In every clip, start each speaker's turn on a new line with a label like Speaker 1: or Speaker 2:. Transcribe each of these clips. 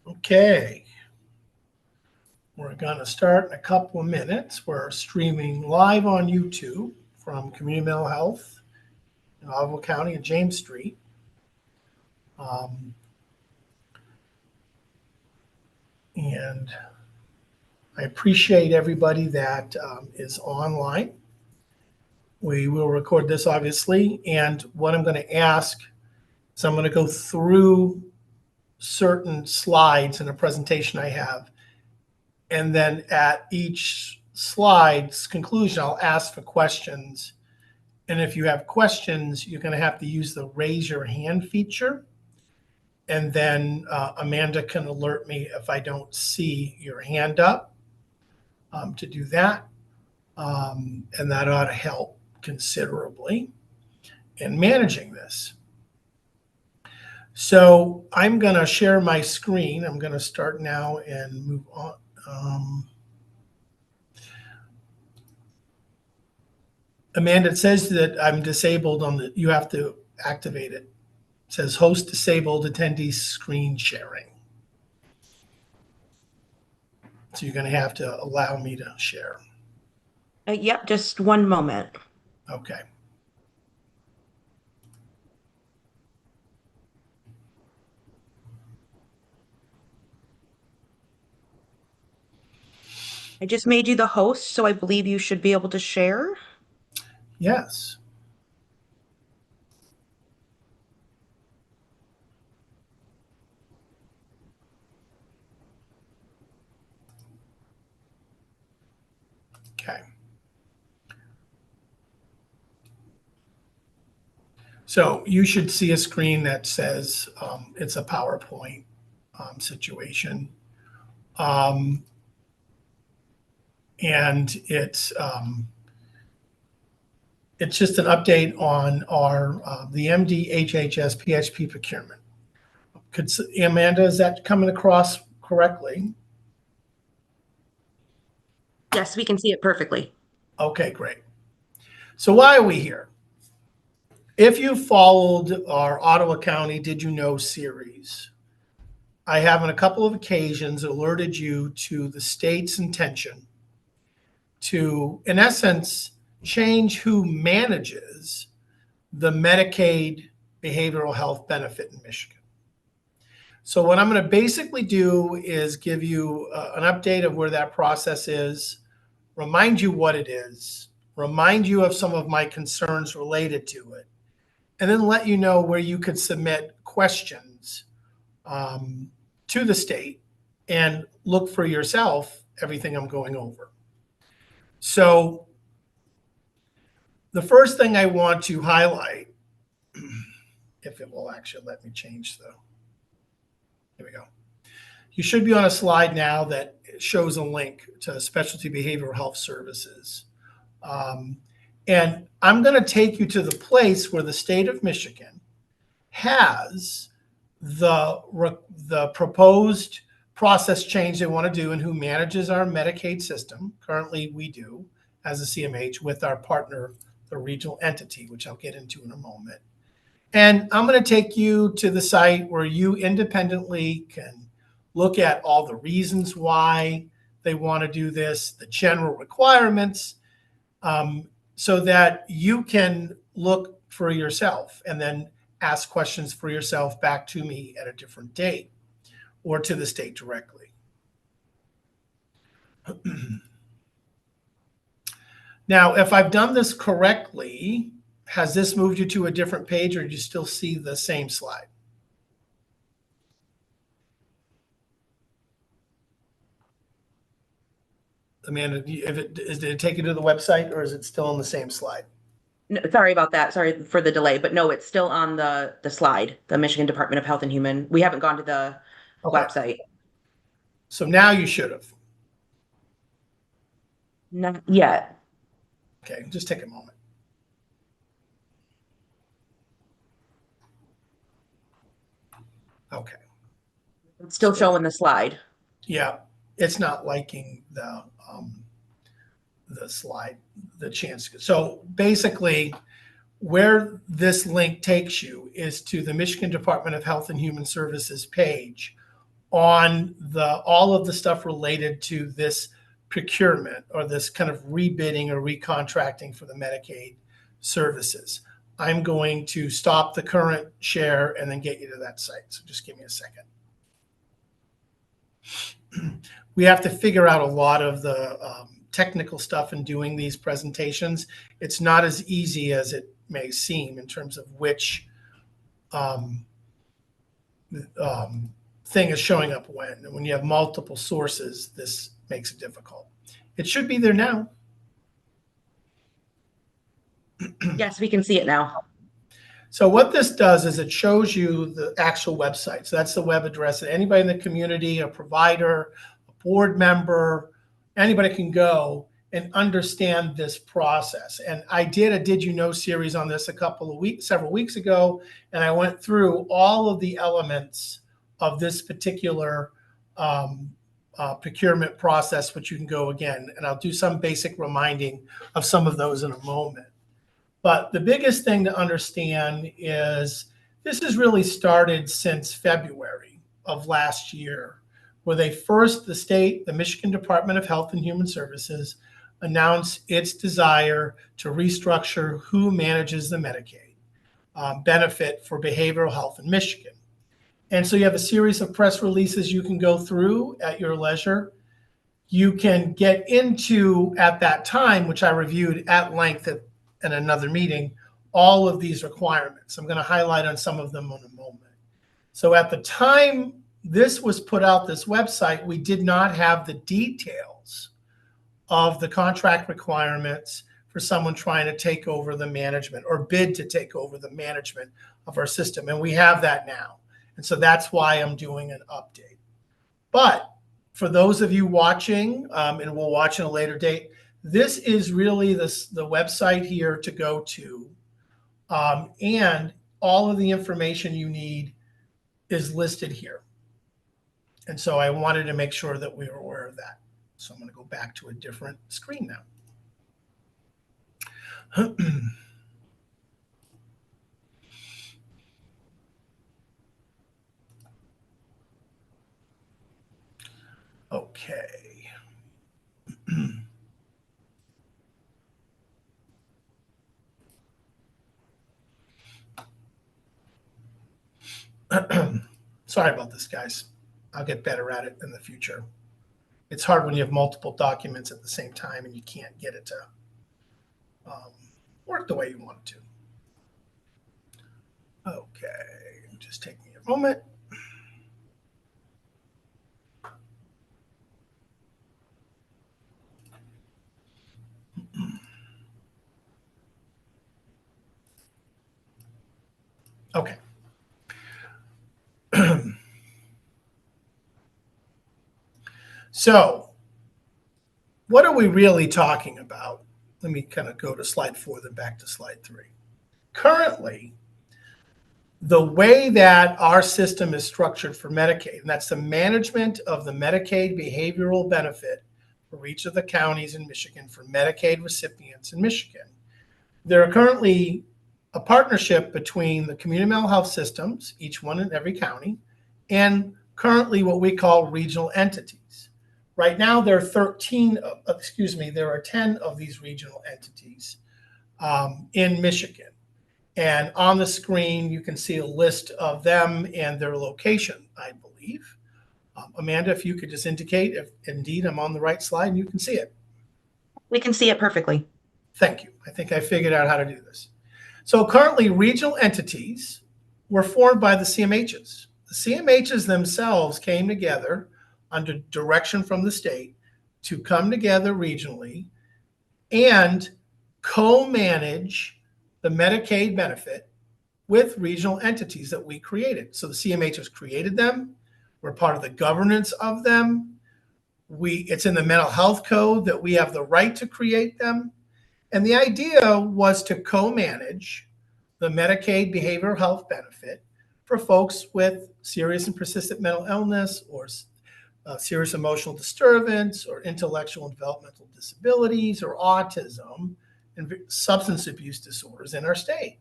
Speaker 1: Okay, we're going to start in a couple of minutes. We're streaming live on YouTube from Community Mental Health in Ottawa County and James Street. And I appreciate everybody that is online. We will record this, obviously, and what I'm going to ask is I'm going to go through certain slides in a presentation I have, and then at each slide's conclusion, I'll ask for questions. And if you have questions, you're going to have to use the raise your hand feature, and then Amanda can alert me if I don't see your hand up to do that, and that ought to help considerably in managing this. So I'm going to share my screen. I'm going to start now and move on. Amanda, it says that I'm disabled on the, you have to activate it. It says host disabled attendee screen sharing. So you're going to have to allow me to share.
Speaker 2: Yep, just one moment.
Speaker 1: Okay.
Speaker 2: I just made you the host, so I believe you should be able to share.
Speaker 1: Yes. Okay. So you should see a screen that says it's a PowerPoint situation. And it's just an update on our the MDHHS PHP procurement. Amanda, is that coming across correctly?
Speaker 2: Yes, we can see it perfectly.
Speaker 1: Okay, great. So why are we here? If you followed our Ottawa County Did You Know series, I have on a couple of occasions alerted you to the state's intention to, in essence, change who manages the Medicaid behavioral health benefit in Michigan. So what I'm going to basically do is give you an update of where that process is, remind you what it is, remind you of some of my concerns related to it, and then let you know where you could submit questions to the state and look for yourself everything I'm going over. So the first thing I want to highlight, if it will actually let me change the, here we go. You should be on a slide now that shows a link to Specialty Behavioral Health Services. And I'm going to take you to the place where the state of Michigan has the proposed process change they want to do and who manages our Medicaid system. Currently, we do as a CMH with our partner, the regional entity, which I'll get into in a moment. And I'm going to take you to the site where you independently can look at all the reasons why they want to do this, the general requirements, so that you can look for yourself and then ask questions for yourself back to me at a different date or to the state directly. Now, if I've done this correctly, has this moved you to a different page, or do you still see the same slide? Amanda, did it take you to the website, or is it still on the same slide?
Speaker 2: No, sorry about that. Sorry for the delay, but no, it's still on the slide, the Michigan Department of Health and Human. We haven't gone to the website.
Speaker 1: So now you should have.
Speaker 2: Not yet.
Speaker 1: Okay, just take a moment. Okay.
Speaker 2: It's still showing the slide.
Speaker 1: Yeah, it's not liking the slide, the chance. So basically, where this link takes you is to the Michigan Department of Health and Human Services page, on all of the stuff related to this procurement or this kind of rebidding or recontracting for the Medicaid services. I'm going to stop the current share and then get you to that site. So just give me a second. We have to figure out a lot of the technical stuff in doing these presentations. It's not as easy as it may seem in terms of which thing is showing up when. And when you have multiple sources, this makes it difficult. It should be there now.
Speaker 2: Yes, we can see it now.
Speaker 1: So what this does is it shows you the actual website. So that's the web address that anybody in the community, a provider, a board member, anybody can go and understand this process. And I did a Did You Know series on this several weeks ago, and I went through all of the elements of this particular procurement process, which you can go again, and I'll do some basic reminding of some of those in a moment. But the biggest thing to understand is this has really started since February of last year, where the Michigan Department of Health and Human Services announced its desire to restructure who manages the Medicaid benefit for behavioral health in Michigan. And so you have a series of press releases you can go through at your leisure. You can get into, at that time, which I reviewed at length in another meeting, all of these requirements. I'm going to highlight on some of them in a moment. So at the time this was put out, this website, we did not have the details of the contract requirements for someone trying to take over the management or bid to take over the management of our system. And we have that now. And so that's why I'm doing an update. But for those of you watching, and we'll watch in a later date, this is really the website here to go to. And all of the information you need is listed here. And so I wanted to make sure that we were aware of that. So I'm going to go back to a different screen now. Okay. Sorry about this, guys. I'll get better at it in the future. It's hard when you have multiple documents at the same time and you can't get it to work the way you want it to. Okay, just take me a moment. Okay. So what are we really talking about? Let me kind of go to slide 4, then back to slide 3. Currently, the way that our system is structured for Medicaid, and that's the management of the Medicaid behavioral benefit for each of the counties in Michigan for Medicaid recipients in Michigan. There are currently a partnership between the community mental health systems, each one in every county, and currently what we call regional entities. Right now, there are 10 of these regional entities in Michigan. And on the screen, you can see a list of them and their location, I believe. Amanda, if you could just indicate if indeed I'm on the right slide and you can see it.
Speaker 2: We can see it perfectly.
Speaker 1: Thank you. I think I figured out how to do this. So currently, regional entities were formed by the CMHs. The CMHs themselves came together under direction from the state to come together regionally and co-manage the Medicaid benefit with regional entities that we created. So the CMHs created them. We're part of the governance of them. It's in the mental health code that we have the right to create them. And the idea was to co-manage the Medicaid behavioral health benefit for folks with serious and persistent mental illness or serious emotional disturbance or intellectual and developmental disabilities or autism and substance abuse disorders in our state.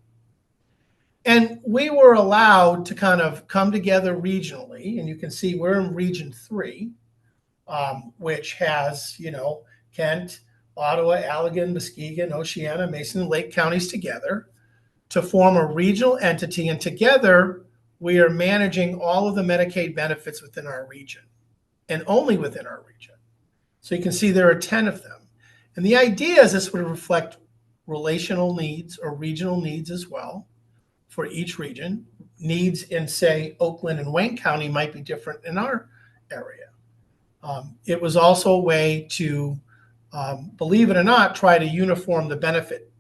Speaker 1: And we were allowed to kind of come together regionally. And you can see we're in Region 3, which has, Kent, Ottawa, Allegan, Muskegon, Oceana, Mason, and Lake counties together to form a regional entity. And together, we are managing all of the Medicaid benefits within our region and only within our region. So you can see there are 10 of them. And the idea is this would reflect relational needs or regional needs as well for each region. Needs in, say, Oakland and Wayne County might be different in our area. It was also a way to, believe it or not, try to uniform the benefit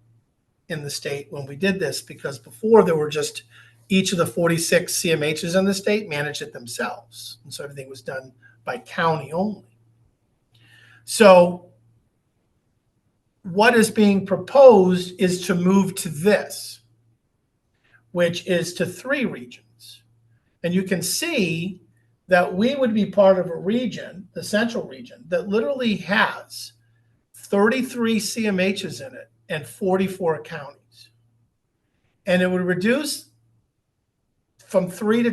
Speaker 1: in the state when we did this, because before there were just each of the 46 CMHs in the state managed it themselves. And so everything was done by county only. So what is being proposed is to move to this, which is to 3 regions. And you can see that we would be part of a region, the central region, that literally has 33 CMHs in it and 44 counties. And it would reduce from 3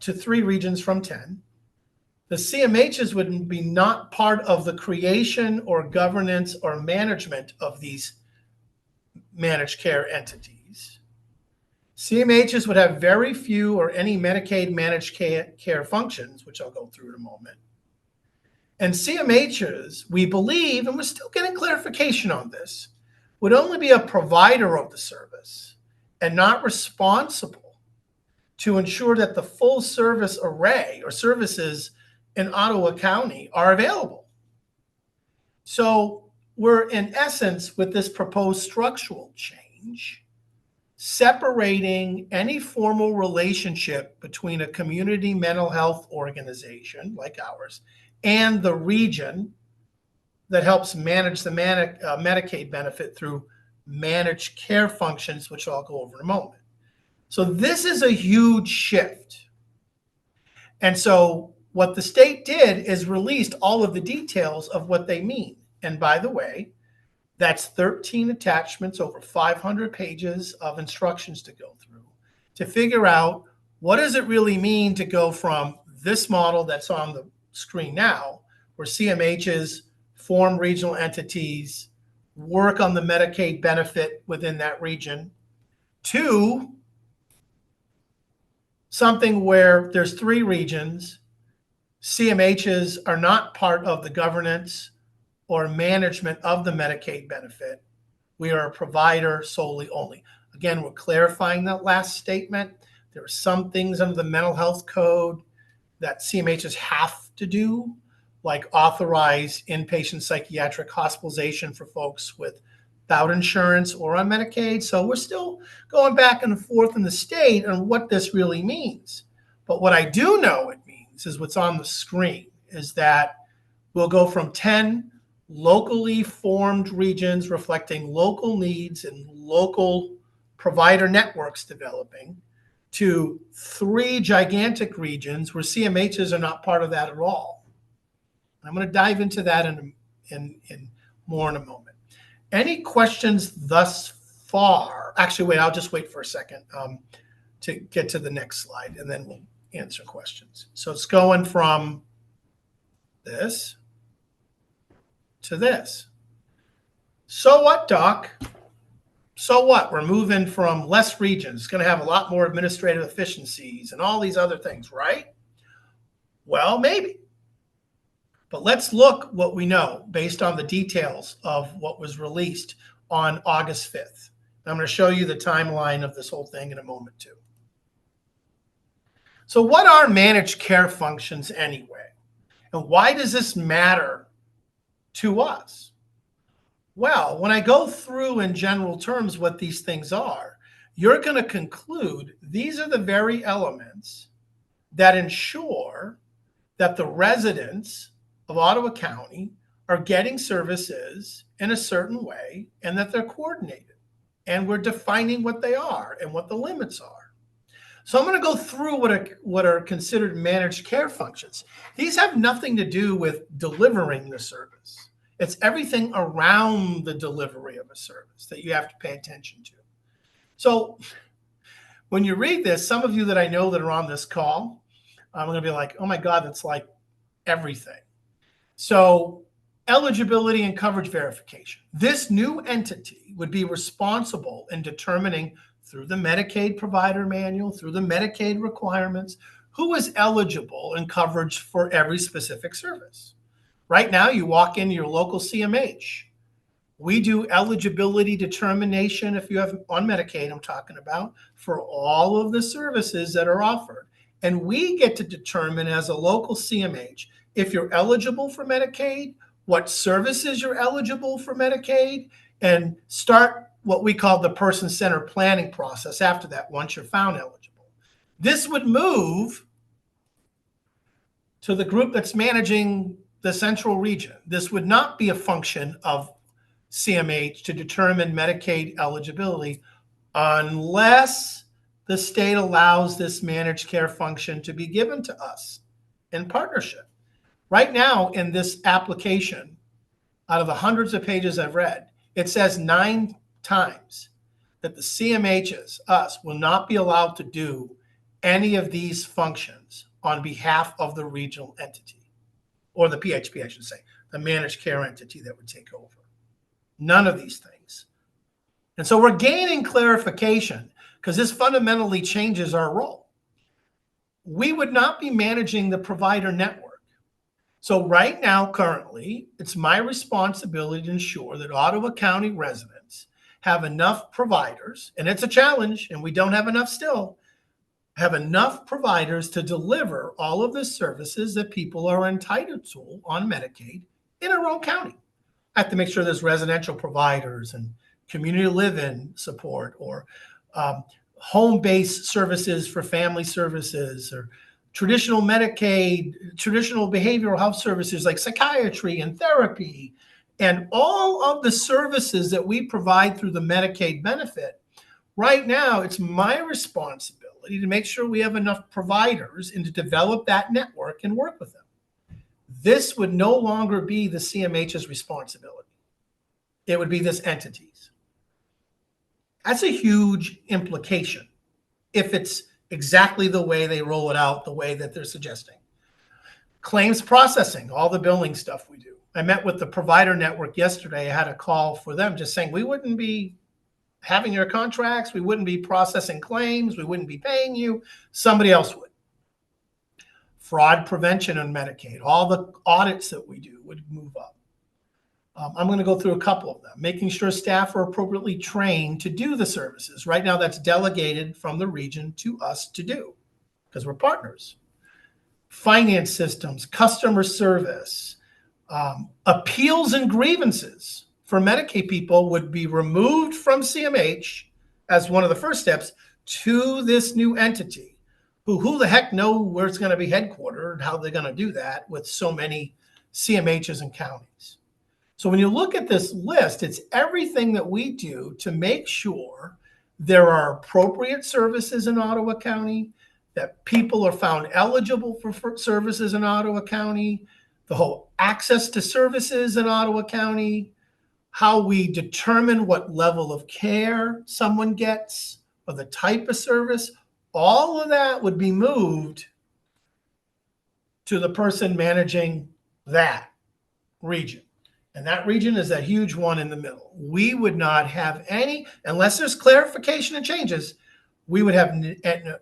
Speaker 1: to 3 regions from 10. The CMHs would be not part of the creation or governance or management of these managed care entities. CMHs would have very few or any Medicaid managed care functions, which I'll go through in a moment. And CMHs, we believe, and we're still getting clarification on this, would only be a provider of the service and not responsible to ensure that the full service array or services in Ottawa County are available. So we're, in essence, with this proposed structural change, separating any formal relationship between a community mental health organization like ours and the region that helps manage the Medicaid benefit through managed care functions, which I'll go over in a moment. So this is a huge shift. And so what the state did is released all of the details of what they mean. And by the way, that's 13 attachments, over 500 pages of instructions to go through to figure out what does it really mean to go from this model that's on the screen now, where CMHs form regional entities, work on the Medicaid benefit within that region, to something where there's 3 regions. CMHs are not part of the governance or management of the Medicaid benefit. We are a provider solely only. Again, we're clarifying that last statement. There are some things under the mental health code that CMHs have to do, like authorize inpatient psychiatric hospitalization for folks without insurance or on Medicaid. So we're still going back and forth in the state on what this really means. But what I do know it means is what's on the screen, is that we'll go from 10 locally formed regions reflecting local needs and local provider networks developing to 3 gigantic regions where CMHs are not part of that at all. I'm going to dive into that in more in a moment. Any questions thus far? Actually, wait, I'll just wait for a second to get to the next slide, and then we'll answer questions. So it's going from this to this. So what, Doc? So what? We're moving from less regions. It's going to have a lot more administrative efficiencies and all these other things, right? Well, maybe. But let's look what we know based on the details of what was released on August 5th. I'm going to show you the timeline of this whole thing in a moment too. So what are managed care functions anyway? And why does this matter to us? Well, when I go through in general terms what these things are, you're going to conclude these are the very elements that ensure that the residents of Ottawa County are getting services in a certain way and that they're coordinated. And we're defining what they are and what the limits are. So I'm going to go through what are considered managed care functions. These have nothing to do with delivering the service. It's everything around the delivery of a service that you have to pay attention to. So when you read this, some of you that I know that are on this call, I'm going to be like, oh my God, that's like everything. So eligibility and coverage verification. This new entity would be responsible in determining through the Medicaid provider manual, through the Medicaid requirements, who is eligible in coverage for every specific service. Right now, you walk into your local CMH. We do eligibility determination if you have on Medicaid, I'm talking about, for all of the services that are offered. And we get to determine as a local CMH if you're eligible for Medicaid, what services you're eligible for Medicaid, and start what we call the person-centered planning process after that, once you're found eligible. This would move to the group that's managing the central region. This would not be a function of CMH to determine Medicaid eligibility unless the state allows this managed care function to be given to us in partnership. Right now in this application, out of the hundreds of pages I've read, it says 9 times that the CMHs, us, will not be allowed to do any of these functions on behalf of the regional entity, or the PHP, I should say, the managed care entity that would take over. None of these things. And so we're gaining clarification because this fundamentally changes our role. We would not be managing the provider network. So right now, currently, it's my responsibility to ensure that Ottawa County residents have enough providers, and it's a challenge, and we don't have enough still, have enough providers to deliver all of the services that people are entitled to on Medicaid in our own county. I have to make sure there's residential providers and community live-in support, or home-based services for family services, or traditional Medicaid, traditional behavioral health services like psychiatry and therapy, and all of the services that we provide through the Medicaid benefit. Right now, it's my responsibility to make sure we have enough providers and to develop that network and work with them. This would no longer be the CMH's responsibility. It would be this entity's. That's a huge implication if it's exactly the way they roll it out, the way that they're suggesting. Claims processing, all the billing stuff we do. I met with the provider network yesterday. I had a call for them just saying we wouldn't be having your contracts, we wouldn't be processing claims, we wouldn't be paying you, somebody else would. Fraud prevention on Medicaid, all the audits that we do would move up. I'm going to go through a couple of them. Making sure staff are appropriately trained to do the services. Right now, that's delegated from the region to us to do because we're partners. Finance systems, customer service, appeals and grievances for Medicaid people would be removed from CMH as one of the first steps to this new entity. Who the heck know where it's going to be headquartered and how they're going to do that with so many CMHs and counties. So when you look at this list, it's everything that we do to make sure there are appropriate services in Ottawa County, that people are found eligible for services in Ottawa County, the whole access to services in Ottawa County, how we determine what level of care someone gets or the type of service. All of that would be moved to the person managing that region. And that region is that huge one in the middle. We would not have any, unless there's clarification and changes, we would have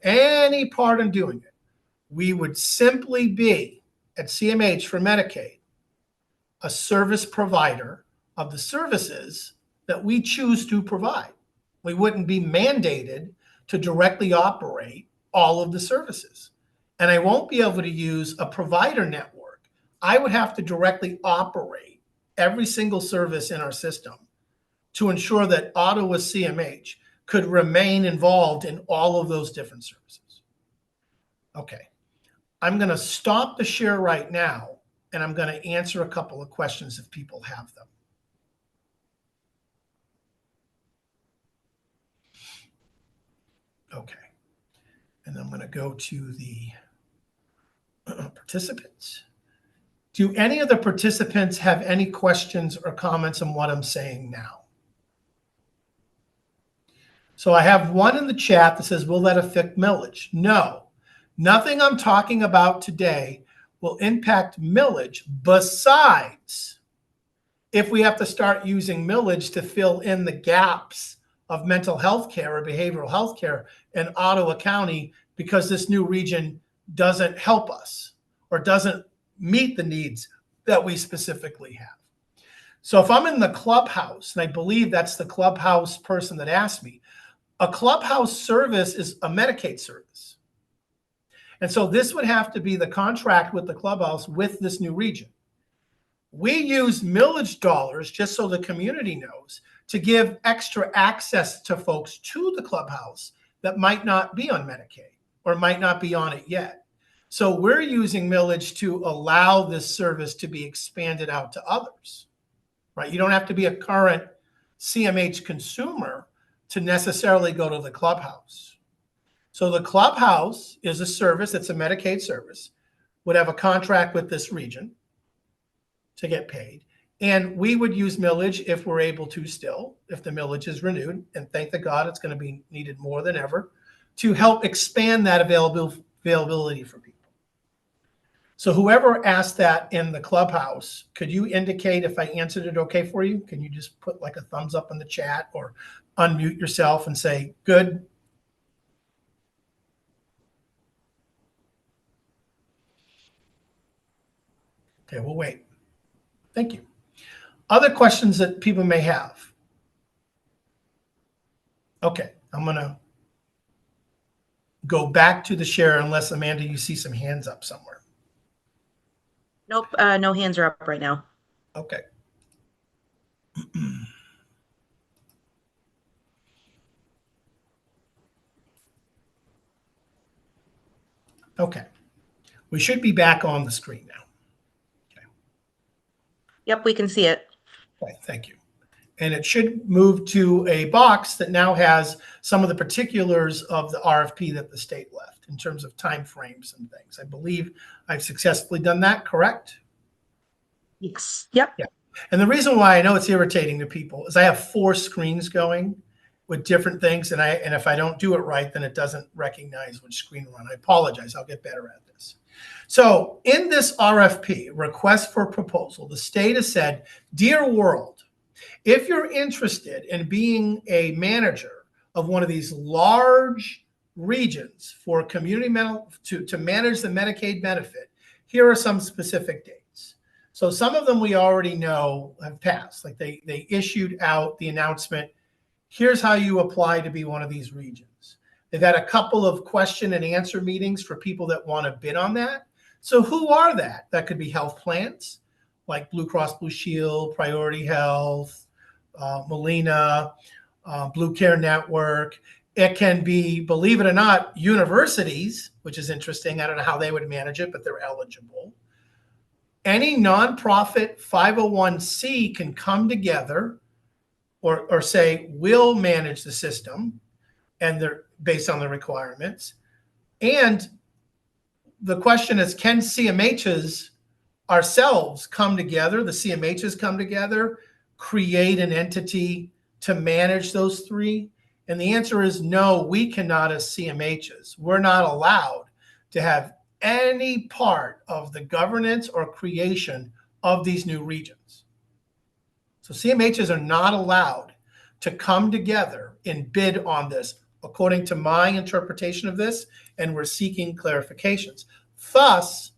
Speaker 1: any part in doing it. We would simply be at CMH for Medicaid, a service provider of the services that we choose to provide. We wouldn't be mandated to directly operate all of the services. And I won't be able to use a provider network. I would have to directly operate every single service in our system to ensure that Ottawa CMH could remain involved in all of those different services. Okay, I'm going to stop the share right now, and I'm going to answer a couple of questions if people have them. Okay, and I'm going to go to the participants. Do any of the participants have any questions or comments on what I'm saying now? So I have one in the chat that says, will that affect millage? No, nothing I'm talking about today will impact millage besides if we have to start using millage to fill in the gaps of mental health care or behavioral health care in Ottawa County because this new region doesn't help us or doesn't meet the needs that we specifically have. So if I'm in the clubhouse, and I believe that's the clubhouse person that asked me, a clubhouse service is a Medicaid service. And so this would have to be the contract with the clubhouse with this new region. We use millage dollars, just so the community knows, to give extra access to folks to the clubhouse that might not be on Medicaid or might not be on it yet. So we're using millage to allow this service to be expanded out to others, right? You don't have to be a current CMH consumer to necessarily go to the clubhouse. So the clubhouse is a service, it's a Medicaid service, would have a contract with this region to get paid. And we would use millage if we're able to still, if the millage is renewed, and thank the God it's going to be needed more than ever, to help expand that availability for people. So whoever asked that in the clubhouse, could you indicate if I answered it okay for you? Can you just put like a thumbs up in the chat or unmute yourself and say, good? Okay, we'll wait. Thank you. Other questions that people may have? Okay, I'm going to go back to the share unless, Amanda, you see some hands up somewhere.
Speaker 2: Nope, no hands are up right now.
Speaker 1: Okay. Okay. We should be back on the screen now. Okay.
Speaker 2: Yep, we can see it.
Speaker 1: Okay, thank you. And it should move to a box that now has some of the particulars of the RFP that the state left in terms of timeframes and things. I believe I've successfully done that, correct?
Speaker 2: Yes. Yep.
Speaker 1: Yeah. And the reason why I know it's irritating to people is I have 4 screens going with different things, and if I don't do it right, then it doesn't recognize which screen we're on. I apologize. I'll get better at this. So in this RFP, request for proposal, the state has said, dear world, if you're interested in being a manager of one of these large regions for community mental to manage the Medicaid benefit, here are some specific dates. So some of them we already know have passed. Like they issued out the announcement, here's how you apply to be one of these regions. They've had a couple of question and answer meetings for people that want to bid on that. So who are that? That could be health plans like Blue Cross Blue Shield, Priority Health, Molina, Blue Care Network. It can be, believe it or not, universities, which is interesting. I don't know how they would manage it, but they're eligible. Any nonprofit 501c can come together or say, we'll manage the system, and they're based on the requirements. And the question is, can CMHs ourselves come together, the CMHs come together, create an entity to manage those 3? And the answer is no, we cannot as CMHs. We're not allowed to have any part of the governance or creation of these new regions. So CMHs are not allowed to come together and bid on this, according to my interpretation of this, and we're seeking clarifications. Thus,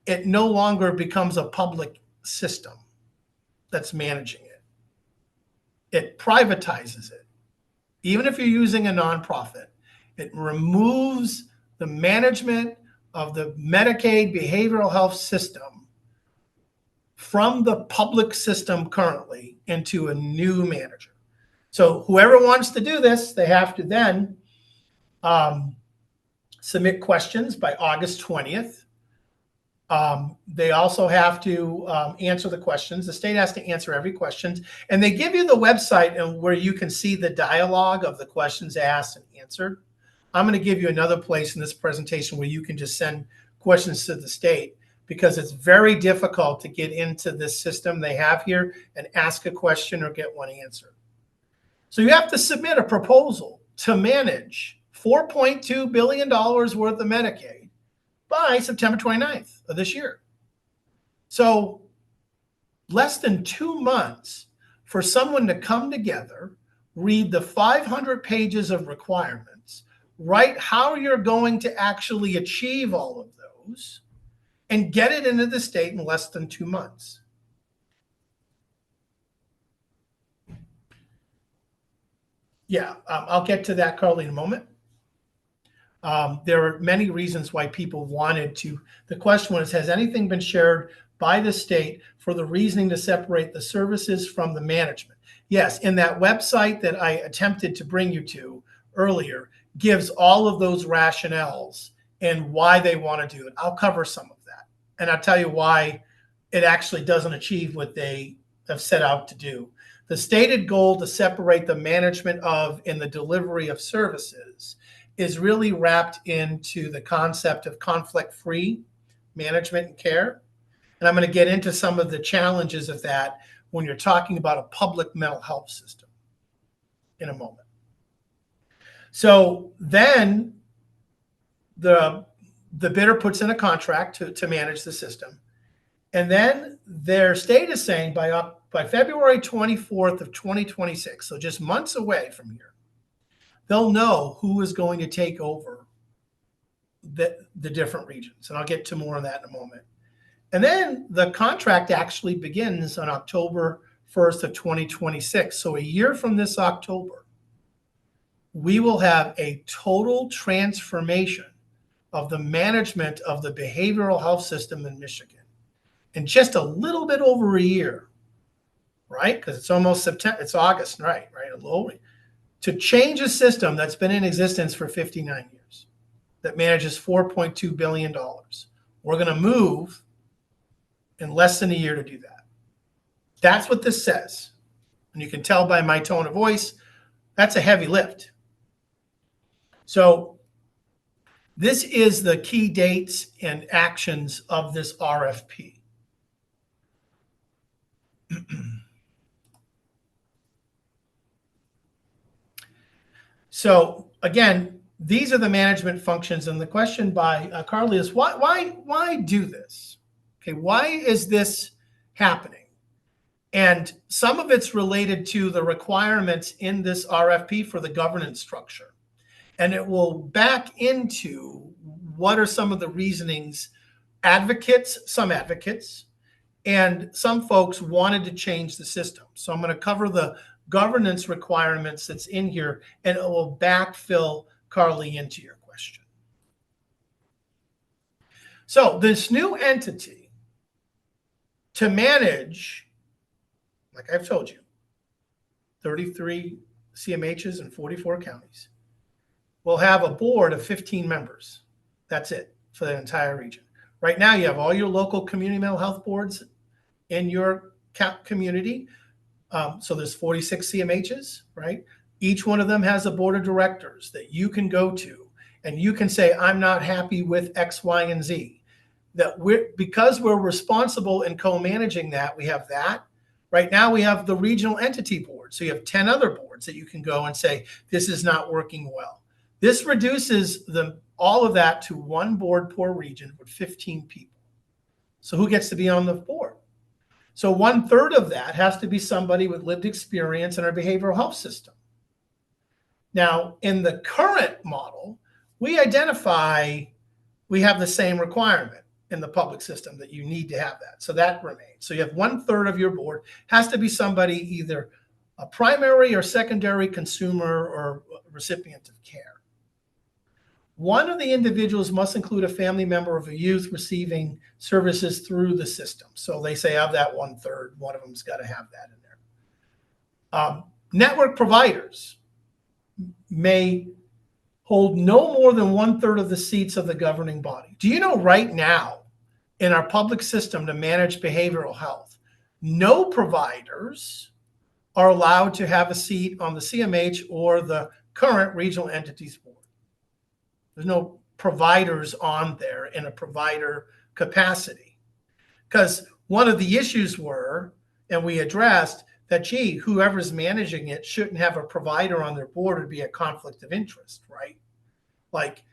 Speaker 1: it no longer becomes a public system that's managing it. It privatizes it. Even if you're using a nonprofit, it removes the management of the Medicaid behavioral health system from the public system currently into a new manager. So whoever wants to do this, they have to then submit questions by August 20th. They also have to answer the questions. The state has to answer every question. And they give you the website and where you can see the dialogue of the questions asked and answered. I'm going to give you another place in this presentation where you can just send questions to the state, because it's very difficult to get into this system they have here and ask a question or get one answered. So you have to submit a proposal to manage $4.2 billion worth of Medicaid by September 29th of this year. So less than 2 months for someone to come together, read the 500 pages of requirements, write how you're going to actually achieve all of those, and get it into the state in less than 2 months. Yeah, I'll get to that, Carly, in a moment. There are many reasons why people wanted to. The question was, has anything been shared by the state for the reasoning to separate the services from the management? Yes, in that website that I attempted to bring you to earlier gives all of those rationales and why they want to do it. I'll cover some of that. And I'll tell you why it actually doesn't achieve what they have set out to do. The stated goal to separate the management of and the delivery of services is really wrapped into the concept of conflict-free management and care. And I'm going to get into some of the challenges of that when you're talking about a public mental health system in a moment. So then the bidder puts in a contract to manage the system. And then their state is saying by February 24th of 2026, so just months away from here, they'll know who is going to take over the different regions. And I'll get to more of that in a moment. And then the contract actually begins on October 1st of 2026. So a year from this October, we will have a total transformation of the management of the behavioral health system in Michigan in just a little bit over a year, right? Because it's almost September, it's August, right? A little, to change a system that's been in existence for 59 years, that manages $4.2 billion. We're going to move in less than a year to do that. That's what this says. And you can tell by my tone of voice, that's a heavy lift. So this is the key dates and actions of this RFP. So again, these are the management functions. And the question by Carly is, why do this? Okay, why is this happening? And some of it's related to the requirements in this RFP for the governance structure. And it will back into what are some of the reasonings some advocates, and some folks wanted to change the system. So I'm going to cover the governance requirements that's in here, and it will backfill, Carly, into your question. So this new entity to manage, like I've told you, 33 CMHs in 44 counties, will have a board of 15 members. That's it for the entire region. Right now, you have all your local community mental health boards in your community. So there's 46 CMHs, right? Each one of them has a board of directors that you can go to, and you can say, I'm not happy with X, Y, and Z. Because we're responsible in co-managing that, we have that. Right now, we have the regional entity board. So you have 10 other boards that you can go and say, this is not working well. This reduces all of that to one board per region with 15 people. So who gets to be on the board? So 1/3 of that has to be somebody with lived experience in our behavioral health system. Now, in the current model, we have the same requirement in the public system that you need to have that. So that remains. So you have 1/3 of your board has to be somebody either a primary or secondary consumer or recipient of care. One of the individuals must include a family member of a youth receiving services through the system. So they say of that 1/3, one of them's got to have that in there. Network providers may hold no more than 1/3 of the seats of the governing body. Do you know right now in our public system to manage behavioral health, no providers are allowed to have a seat on the CMH or the current regional entities board? There's no providers on there in a provider capacity. Because one of the issues were, and we addressed, that, gee, whoever's managing it shouldn't have a provider on their board would be a conflict of interest, right? Like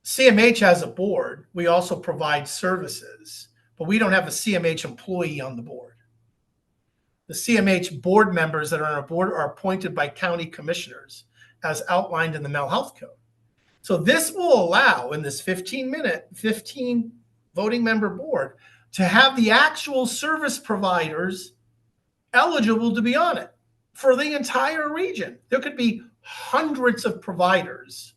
Speaker 1: CMH has a board. We also provide services, but we don't have a CMH employee on the board. The CMH board members that are on our board are appointed by county commissioners as outlined in the mental health code. So this will allow in this 15 voting member board to have the actual service providers eligible to be on it for the entire region. There could be hundreds of providers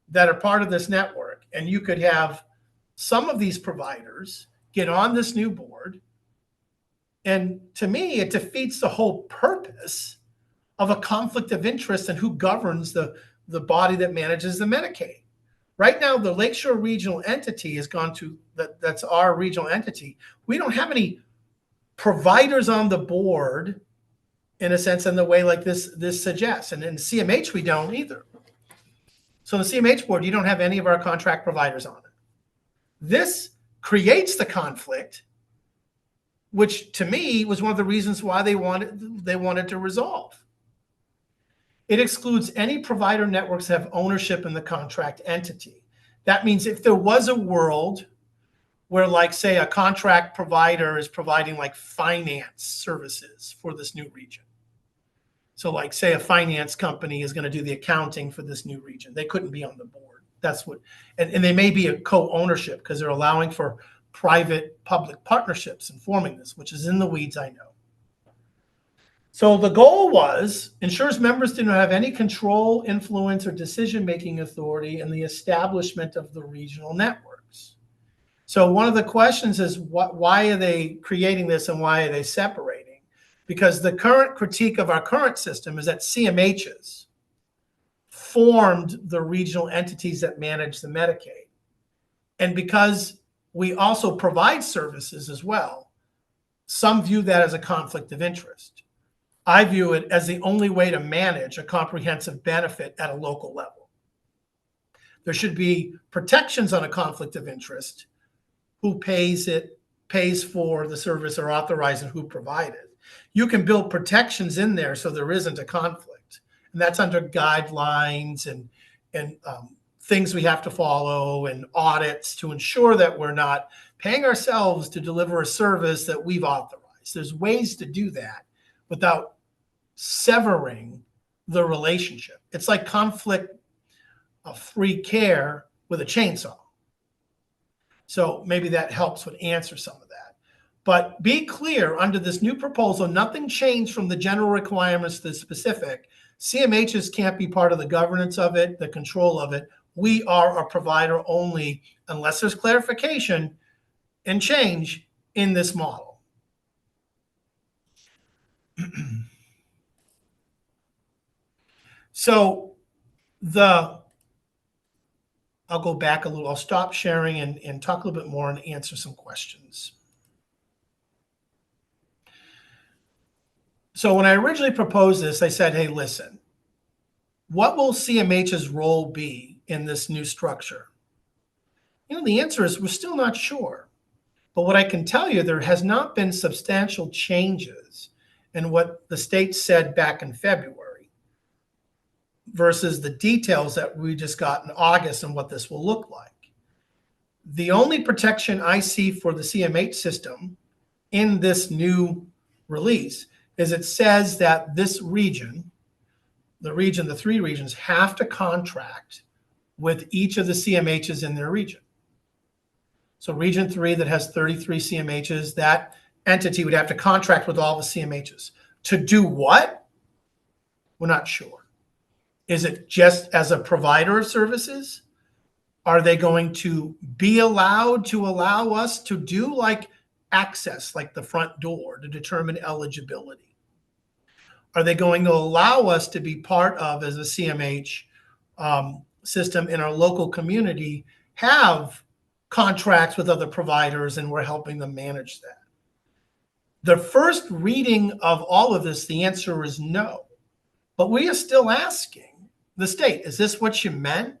Speaker 1: that are part of this network, and you could have some of these providers get on this new board. And to me, it defeats the whole purpose of a conflict of interest and who governs the body that manages the Medicaid. Right now, the Lakeshore Regional Entity has gone to, that's our regional entity. We don't have any providers on the board in a sense in the way like this suggests. And in CMH, we don't either. So the CMH board, you don't have any of our contract providers on it. This creates the conflict, which to me was one of the reasons why they wanted to resolve. It excludes any provider networks that have ownership in the contract entity. That means if there was a world where, like, say, a contract provider is providing like finance services for this new region. So like, say, a finance company is going to do the accounting for this new region. They couldn't be on the board. That's what, and they may be a co-ownership because they're allowing for private-public partnerships in forming this, which is in the weeds, I know. So the goal was ensures members do not have any control, influence, or decision-making authority in the establishment of the regional networks. So one of the questions is, why are they creating this and why are they separating? Because the current critique of our current system is that CMHs formed the regional entities that manage the Medicaid. And because we also provide services as well, some view that as a conflict of interest. I view it as the only way to manage a comprehensive benefit at a local level. There should be protections on a conflict of interest, who pays for the service or authorized and who provided. You can build protections in there so there isn't a conflict. And that's under guidelines and things we have to follow and audits to ensure that we're not paying ourselves to deliver a service that we've authorized. There's ways to do that without severing the relationship. It's like conflict of free care with a chainsaw. So maybe that helps would answer some of that. But be clear, under this new proposal, nothing changed from the general requirements to the specific. CMHs can't be part of the governance of it, the control of it. We are a provider only unless there's clarification and change in this model. So I'll go back a little. I'll stop sharing and talk a little bit more and answer some questions. So when I originally proposed this, I said, hey, listen, what will CMH's role be in this new structure? You know, the answer is we're still not sure. But what I can tell you, there has not been substantial changes in what the state said back in February versus the details that we just got in August and what this will look like. The only protection I see for the CMH system in this new release is it says that this region, the three regions, have to contract with each of the CMHs in their region. So region 3 that has 33 CMHs, that entity would have to contract with all the CMHs. To do what? We're not sure. Is it just as a provider of services? Are they going to be allowed to allow us to do like access, like the front door, to determine eligibility? Are they going to allow us to be part of, as a CMH system in our local community, have contracts with other providers and we're helping them manage that? The first reading of all of this, the answer is no. But we are still asking the state, is this what you meant?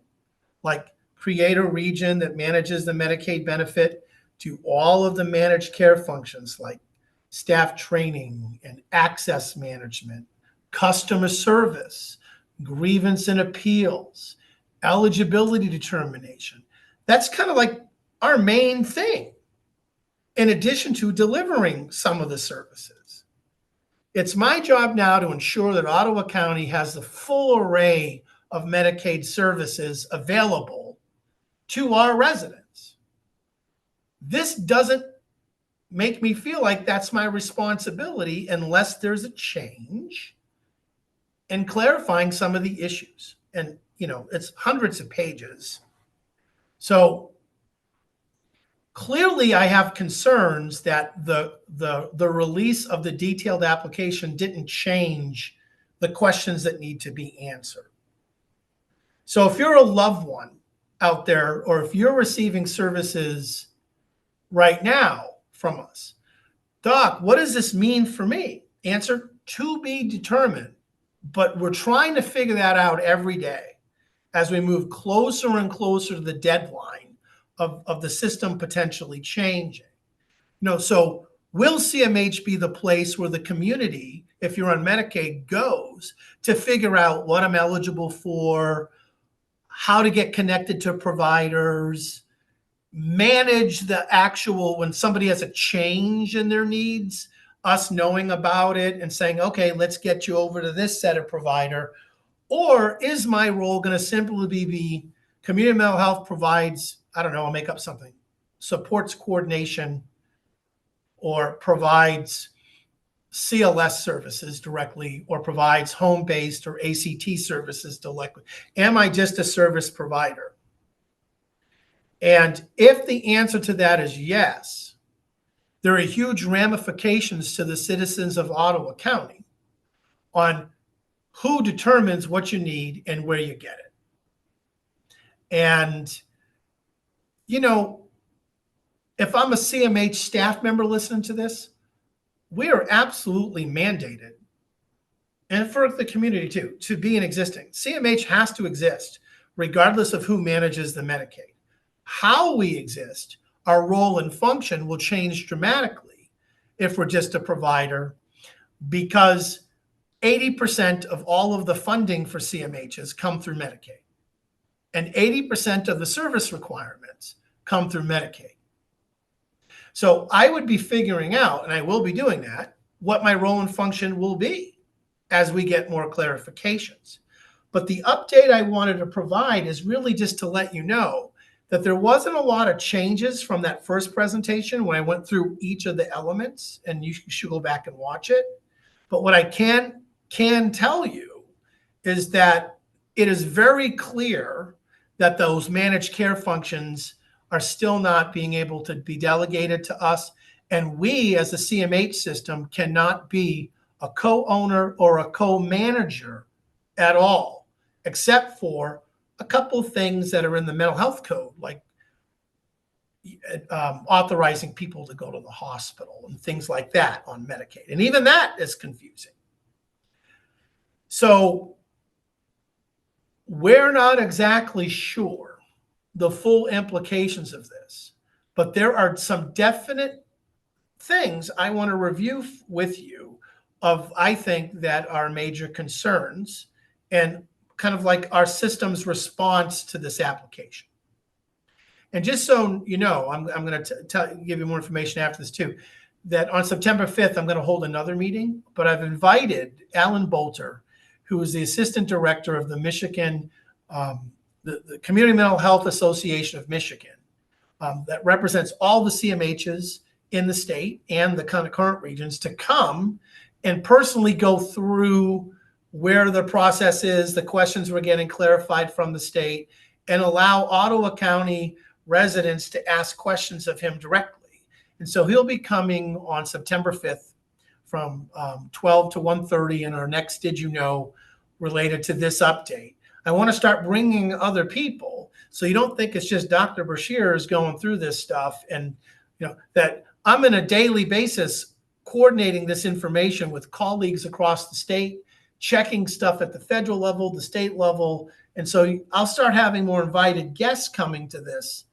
Speaker 1: Like create a region that manages the Medicaid benefit to all of the managed care functions like staff training and access management, customer service, grievance and appeals, eligibility determination. That's kind of like our main thing, in addition to delivering some of the services. It's my job now to ensure that Ottawa County has the full array of Medicaid services available to our residents. This doesn't make me feel like that's my responsibility unless there's a change in clarifying some of the issues. And, it's hundreds of pages. So clearly I have concerns that the release of the detailed application didn't change the questions that need to be answered. So if you're a loved one out there, or if you're receiving services right now from us, Doc, what does this mean for me? Answer, to be determined. But we're trying to figure that out every day as we move closer and closer to the deadline of the system potentially changing. So will CMH be the place where the community, if you're on Medicaid, goes to figure out what I'm eligible for, how to get connected to providers, manage the actual, when somebody has a change in their needs, us knowing about it and saying, okay, let's get you over to this set of provider? Or is my role going to simply be community mental health provides, I don't know, I'll make up something, supports coordination, or provides CLS services directly, or provides home-based or ACT services directly? Am I just a service provider? And if the answer to that is yes, there are huge ramifications to the citizens of Ottawa County on who determines what you need and where you get it. And, if I'm a CMH staff member listening to this, we are absolutely mandated, and for the community too, to be in existing. CMH has to exist regardless of who manages the Medicaid. How we exist, our role and function will change dramatically if we're just a provider, because 80% of all of the funding for CMHs come through Medicaid, and 80% of the service requirements come through Medicaid. So I would be figuring out, and I will be doing that, what my role and function will be as we get more clarifications. But the update I wanted to provide is really just to let you know that there wasn't a lot of changes from that first presentation when I went through each of the elements, and you should go back and watch it. But what I can tell you is that it is very clear that those managed care functions are still not being able to be delegated to us. And we, as the CMH system, cannot be a co-owner or a co-manager at all, except for a couple of things that are in the mental health code, like authorizing people to go to the hospital and things like that on Medicaid. And even that is confusing. So we're not exactly sure the full implications of this, but there are some definite things I want to review with you of, I think, that are major concerns, and kind of like our system's response to this application. And just so you know, I'm going to give you more information after this too, that on September 5th, I'm going to hold another meeting, but I've invited Alan Bolter, who is the Assistant Director of the Michigan, the Community Mental Health Association of Michigan, that represents all the CMHs in the state and the kind of current regions, to come and personally go through where the process is, the questions we're getting clarified from the state, and allow Ottawa County residents to ask questions of him directly. And so he'll be coming on September 5th from 12 to 1:30 in our next Did You Know related to this update. I want to start bringing other people, so you don't think it's just Dr. Bashir is going through this stuff, and that I'm on a daily basis coordinating this information with colleagues across the state, checking stuff at the federal level, the state level. And so I'll start having more invited guests coming to this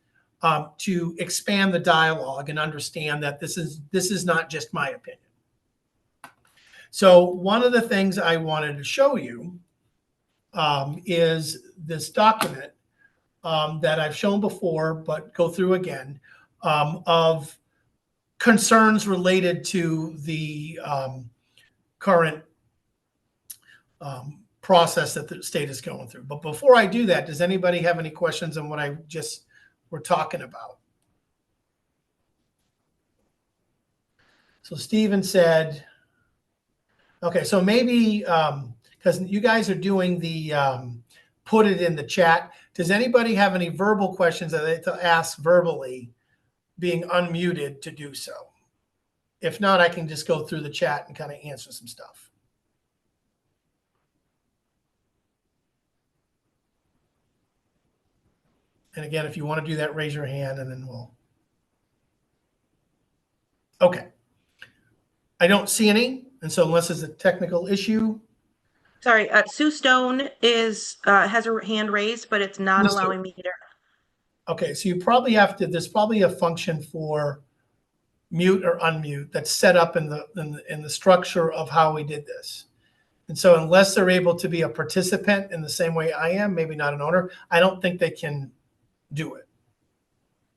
Speaker 1: to expand the dialogue and understand that this is not just my opinion. So one of the things I wanted to show you is this document that I've shown before, but go through again, of concerns related to the current process that the state is going through. But before I do that, does anybody have any questions on what I just were talking about? So Stephen said, okay, so maybe because you guys are doing the put it in the chat. Does anybody have any verbal questions that they have to ask verbally, being unmuted to do so? If not, I can just go through the chat and kind of answer some stuff. And again, if you want to do that, raise your hand and then we'll. Okay. I don't see any. And so unless it's a technical issue.
Speaker 2: Sorry, Sue Stone has her hand raised, but it's not allowing me to.
Speaker 1: Okay, so you probably have to, there's probably a function for mute or unmute that's set up in the structure of how we did this. And so unless they're able to be a participant in the same way I am, maybe not an owner, I don't think they can do it.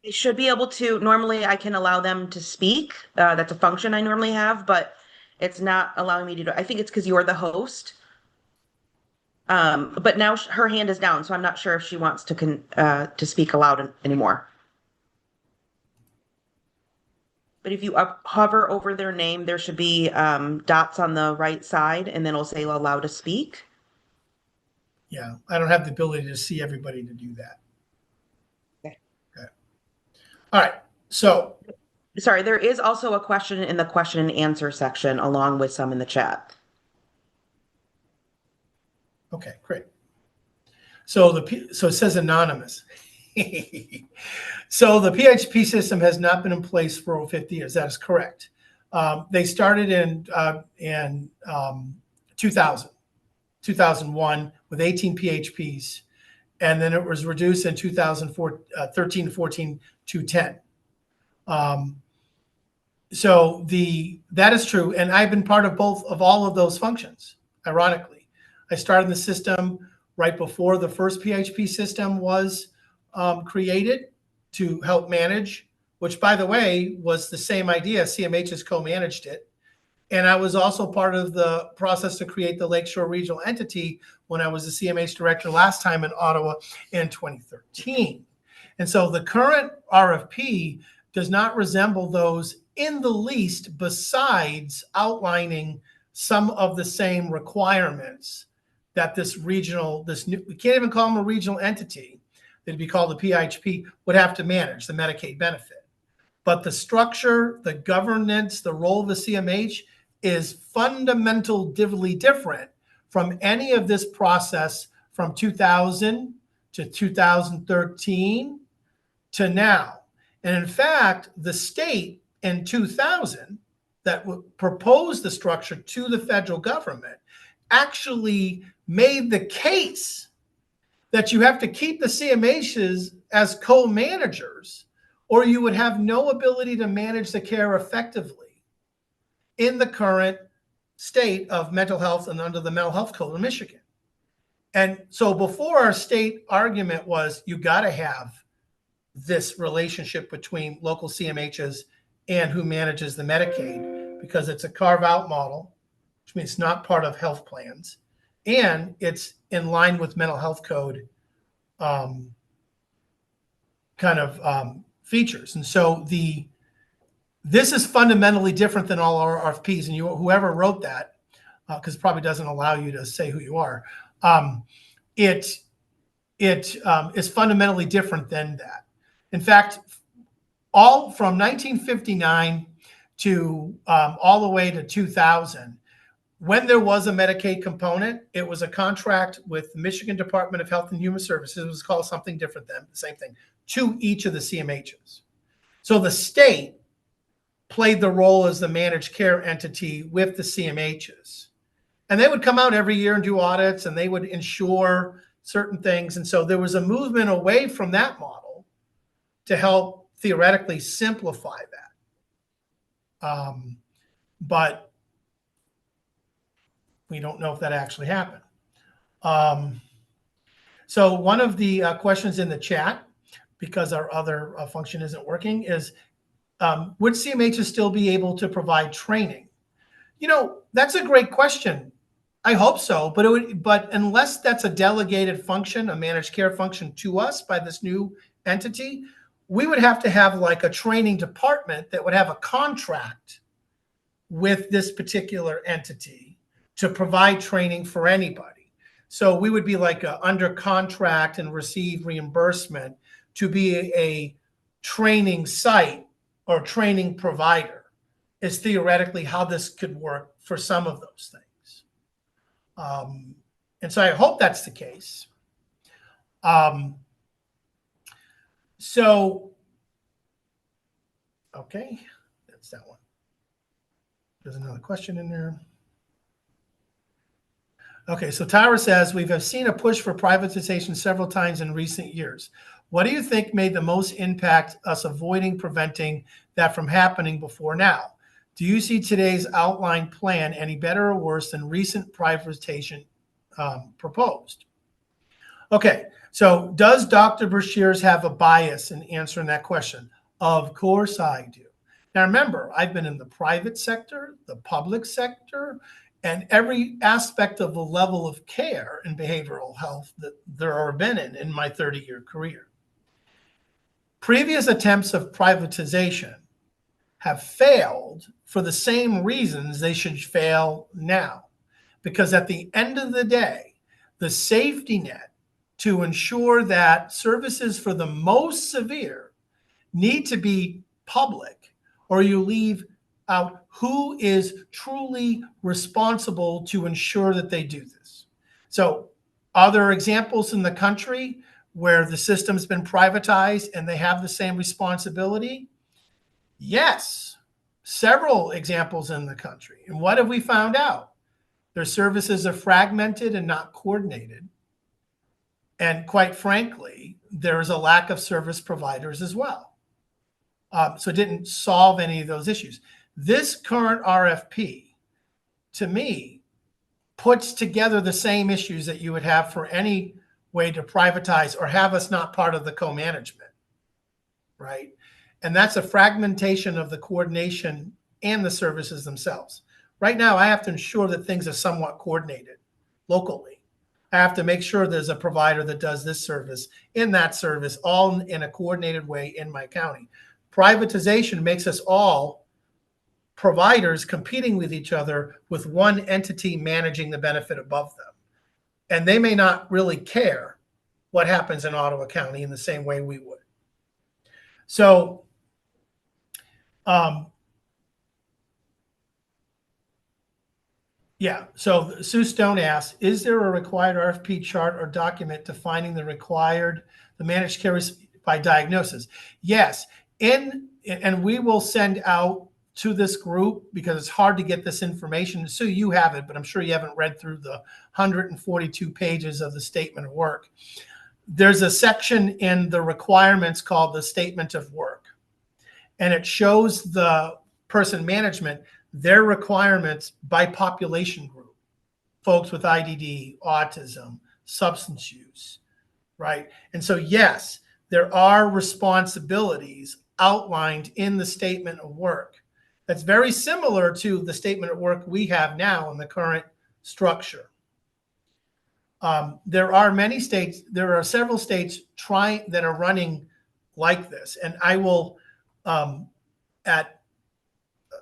Speaker 2: They should be able to. Normally, I can allow them to speak. That's a function I normally have, but it's not allowing me to do it. I think it's because you're the host. But now her hand is down, so I'm not sure if she wants to speak aloud anymore. But if you hover over their name, there should be dots on the right side, and then it'll say allow to speak.
Speaker 1: Yeah, I don't have the ability to see everybody to do that.
Speaker 2: Okay.
Speaker 1: Okay. All right. So.
Speaker 2: Sorry, there is also a question in the question and answer section, along with some in the chat.
Speaker 1: Okay, great. So it says anonymous. So the PHP system has not been in place for over 50 years. That is correct. They started in 2001 with 18 PHPs, and then it was reduced in 2013 to 14 to 10. So that is true, and I've been part of all of those functions. Ironically, I started in the system right before the first PHP system was created to help manage, which, by the way, was the same idea. CMHs co-managed it. And I was also part of the process to create the Lakeshore Regional Entity when I was the CMH director last time in Ottawa in 2013. And so the current RFP does not resemble those in the least, besides outlining some of the same requirements that we can't even call them a regional entity, that'd be called the PHP, would have to manage the Medicaid benefit. But the structure, the governance, the role of the CMH is fundamentally different from any of this process from 2000 to 2013 to now. And in fact, the state in 2000 that proposed the structure to the federal government actually made the case that you have to keep the CMHs as co-managers, or you would have no ability to manage the care effectively in the current state of mental health and under the mental health code in Michigan. And so before, our state argument was you got to have this relationship between local CMHs and who manages the Medicaid, because it's a carve-out model, which means it's not part of health plans, and it's in line with mental health code features. And so this is fundamentally different than all our RFPs. And whoever wrote that, because it probably doesn't allow you to say who you are, it is fundamentally different than that. In fact, all from 1959 to all the way to 2000, when there was a Medicaid component, it was a contract with the Michigan Department of Health and Human Services. It was called something different then, the same thing, to each of the CMHs. So the state played the role as the managed care entity with the CMHs. And they would come out every year and do audits, and they would ensure certain things. And so there was a movement away from that model to help theoretically simplify that. But We don't know if that actually happened. So one of the questions in the chat, because our other function isn't working, is would CMHs still be able to provide training? You know, that's a great question. I hope so, but unless that's a delegated function, a managed care function to us by this new entity, we would have to have like a training department that would have a contract with this particular entity to provide training for anybody. So we would be like under contract and receive reimbursement to be a training site or training provider is theoretically how this could work for some of those things. And so I hope that's the case. So, okay, that's that one. There's another question in there. Okay, so Tyra says, we have seen a push for privatization several times in recent years. What do you think made the most impact us preventing that from happening before now? Do you see today's outlined plan any better or worse than recent privatization proposed? Okay, so does Dr. Brashears have a bias in answering that question? Of course I do. Now remember, I've been in the private sector, the public sector, and every aspect of the level of care in behavioral health that there have been in my 30-year career. Previous attempts of privatization have failed for the same reasons they should fail now. Because at the end of the day, the safety net to ensure that services for the most severe need to be public, or you leave out who is truly responsible to ensure that they do this. So are there examples in the country where the system's been privatized and they have the same responsibility? Yes, several examples in the country. And what have we found out? Their services are fragmented and not coordinated. And quite frankly, there is a lack of service providers as well. So it didn't solve any of those issues. This current RFP, to me, puts together the same issues that you would have for any way to privatize or have us not part of the co-management, right? And that's a fragmentation of the coordination and the services themselves. Right now, I have to ensure that things are somewhat coordinated locally. I have to make sure there's a provider that does this service in that service, all in a coordinated way in my county. Privatization makes us all providers competing with each other with one entity managing the benefit above them. And they may not really care what happens in Ottawa County in the same way we would. So, yeah, so Sue Stone asks, is there a required RFP chart or document defining the managed care by diagnosis? Yes, and we will send out to this group because it's hard to get this information. Sue, you have it, but I'm sure you haven't read through the 142 pages of the statement of work. There's a section in the requirements called the statement of work, and it shows the person management their requirements by population group, folks with IDD, autism, substance use, right? And so, yes, there are responsibilities outlined in the statement of work. That's very similar to the statement of work we have now in the current structure. There are several states that are running like this. And I will, at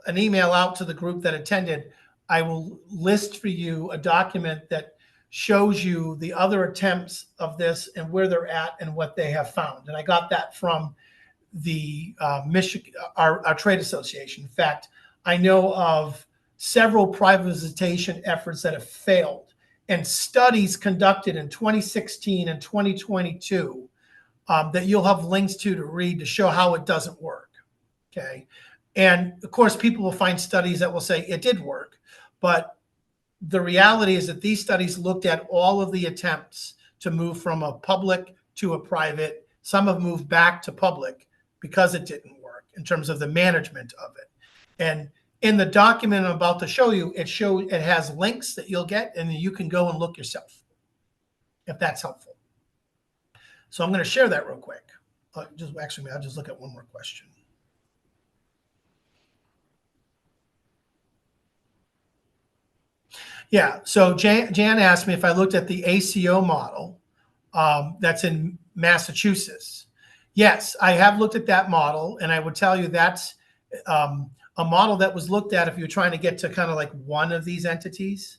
Speaker 1: an email out to the group that attended, I will list for you a document that shows you the other attempts of this and where they're at and what they have found. And I got that from the Michigan, our trade association. In fact, I know of several privatization efforts that have failed and studies conducted in 2016 and 2022 that you'll have links to read to show how it doesn't work. Okay. And of course, people will find studies that will say it did work. But the reality is that these studies looked at all of the attempts to move from a public to a private. Some have moved back to public because it didn't work in terms of the management of it. And In the document I'm about to show you, it has links that you'll get, and you can go and look yourself, if that's helpful. So I'm going to share that real quick. I'll just look at one more question. Yeah. So Jan asked me if I looked at the ACO model that's in Massachusetts. Yes, I have looked at that model, and I would tell you that's a model that was looked at if you're trying to get to kind of like one of these entities.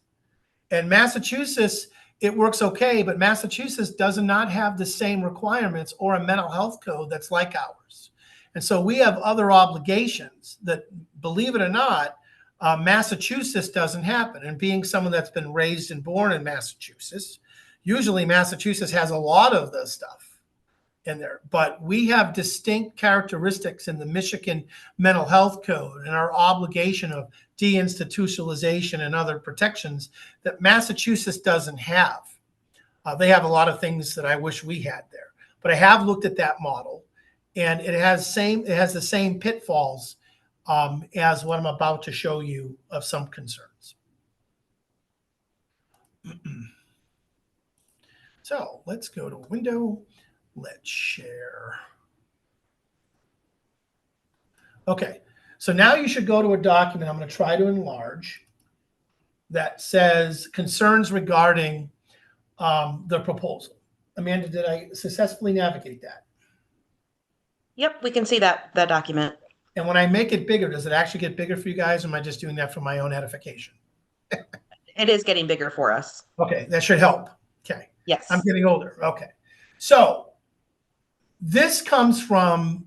Speaker 1: And Massachusetts, it works okay, but Massachusetts does not have the same requirements or a mental health code that's like ours. And so we have other obligations that, believe it or not, Massachusetts doesn't happen. And being someone that's been raised and born in Massachusetts, usually Massachusetts has a lot of this stuff in there, but we have distinct characteristics in the Michigan mental health code and our obligation of deinstitutionalization and other protections that Massachusetts doesn't have. They have a lot of things that I wish we had there, but I have looked at that model, and it has the same pitfalls as what I'm about to show you of some concerns. So let's go to Window. Let's share. Okay, so now you should go to a document I'm going to try to enlarge that says concerns regarding the proposal. Amanda, did I successfully navigate that?
Speaker 2: Yep, we can see that document.
Speaker 1: And when I make it bigger, does it actually get bigger for you guys, or am I just doing that for my own edification?
Speaker 2: It is getting bigger for us.
Speaker 1: Okay, that should help. Okay.
Speaker 2: Yes.
Speaker 1: I'm getting older. Okay. So this comes from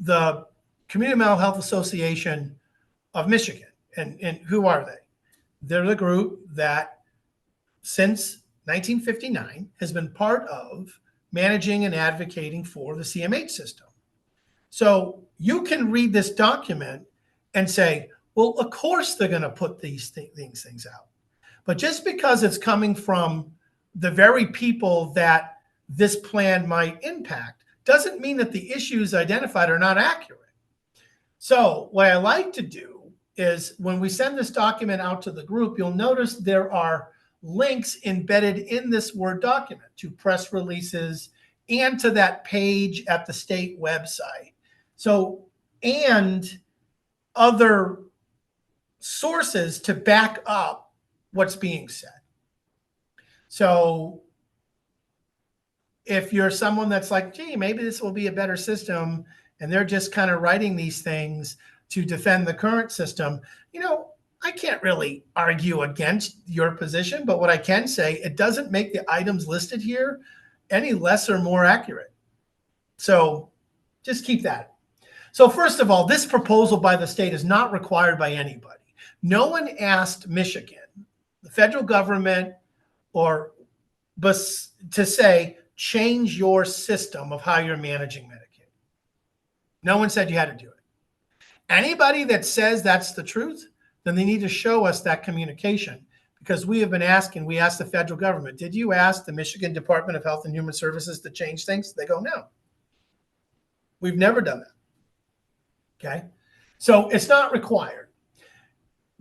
Speaker 1: the Community Mental Health Association of Michigan. And who are they? They're the group that since 1959 has been part of managing and advocating for the CMH system. So you can read this document and say, well, of course they're going to put these things out. But just because it's coming from the very people that this plan might impact doesn't mean that the issues identified are not accurate. So what I like to do is when we send this document out to the group, you'll notice there are links embedded in this Word document to press releases and to that page at the state website. So, and other sources to back up what's being said. So if you're someone that's like, gee, maybe this will be a better system, and they're just kind of writing these things to defend the current system, you know, I can't really argue against your position, but what I can say, it doesn't make the items listed here any less or more accurate. So just keep that. So first of all, this proposal by the state is not required by anybody. No one asked Michigan, the federal government, or to say, change your system of how you're managing Medicaid. No one said you had to do it. Anybody that says that's the truth, then they need to show us that communication, because we have been asking, we asked the federal government, did you ask the Michigan Department of Health and Human Services to change things? They go, no. We've never done that. Okay. So it's not required.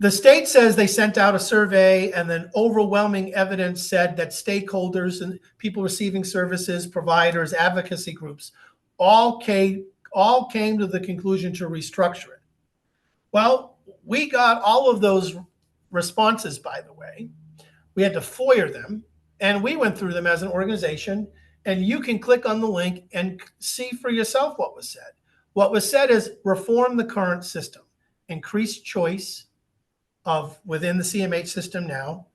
Speaker 1: The state says they sent out a survey, and then overwhelming evidence said that stakeholders and people receiving services, providers, advocacy groups, all came to the conclusion to restructure it. Well, we got all of those responses, by the way. We had to FOIA them, and we went through them as an organization, and you can click on the link and see for yourself what was said. What was said is reform the current system, increase choice of within the CMH system now,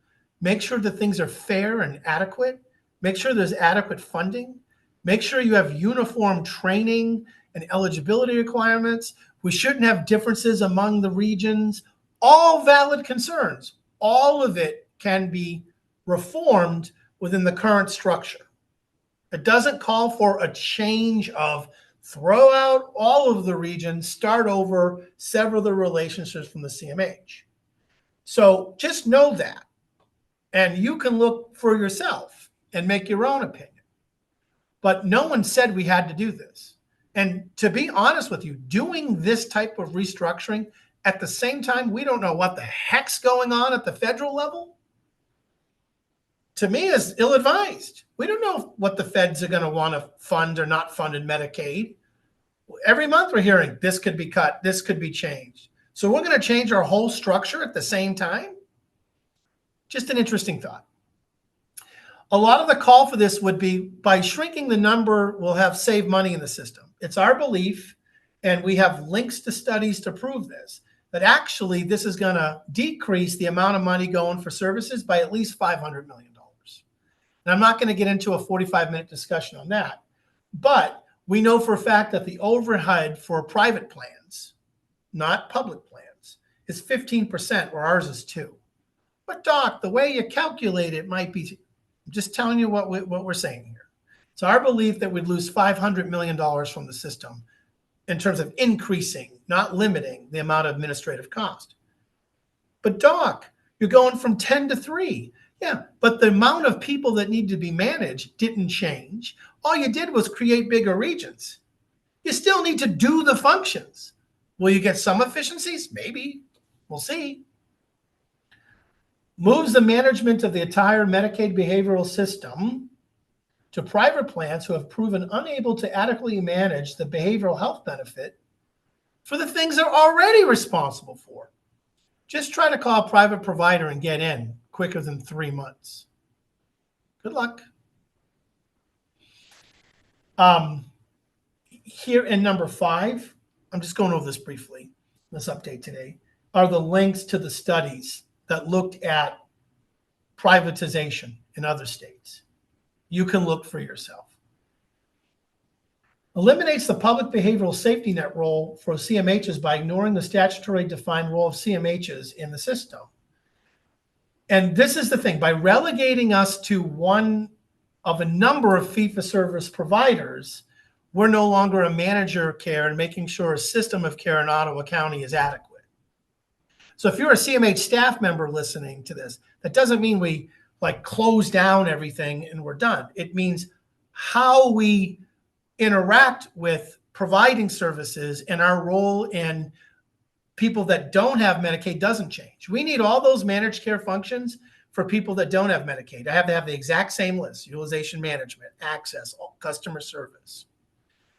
Speaker 1: make sure that things are fair and adequate, make sure there's adequate funding, make sure you have uniform training and eligibility requirements. We shouldn't have differences among the regions. All valid concerns. All of it can be reformed within the current structure. It doesn't call for a change of throw out all of the regions, start over, sever the relationships from the CMH. So just know that, and you can look for yourself and make your own opinion. But no one said we had to do this. And to be honest with you, doing this type of restructuring At the same time, we don't know what the heck's going on at the federal level. To me, is ill-advised. We don't know what the feds are going to want to fund or not fund in Medicaid. Every month we're hearing this could be cut, this could be changed. So we're going to change our whole structure at the same time? Just an interesting thought. A lot of the call for this would be by shrinking the number, we'll have saved money in the system. It's our belief, and we have links to studies to prove this, that actually this is going to decrease the amount of money going for services by at least $500 million. And I'm not going to get into a 45-minute discussion on that. But we know for a fact that the overhead for private plans, not public plans, is 15%, where ours is 2%. But Doc, the way you calculate it might be, I'm just telling you what we're saying here. It's our belief that we'd lose $500 million from the system in terms of increasing, not limiting, the amount of administrative cost. But Doc, you're going from 10 to 3. Yeah, but the amount of people that need to be managed didn't change. All you did was create bigger regions. You still need to do the functions. Will you get some efficiencies? Maybe. We'll see. Moves the management of the entire Medicaid behavioral system to private plans who have proven unable to adequately manage the behavioral health benefit for the things they're already responsible for. Just try to call a private provider and get in quicker than 3 months. Good luck. Here in number 5, I'm just going over this briefly, this update today, are the links to the studies that looked at privatization in other states. You can look for yourself. Eliminates the public behavioral safety net role for CMHs by ignoring the statutory defined role of CMHs in the system. And this is the thing, by relegating us to one of a number of fee-for-service providers, we're no longer a manager of care and making sure a system of care in Ottawa County is adequate. So if you're a CMH staff member listening to this, that doesn't mean we like close down everything and we're done. It means how we interact with providing services and our role in people that don't have Medicaid doesn't change. We need all those managed care functions for people that don't have Medicaid. I have to have the exact same list: utilization management, access, customer service.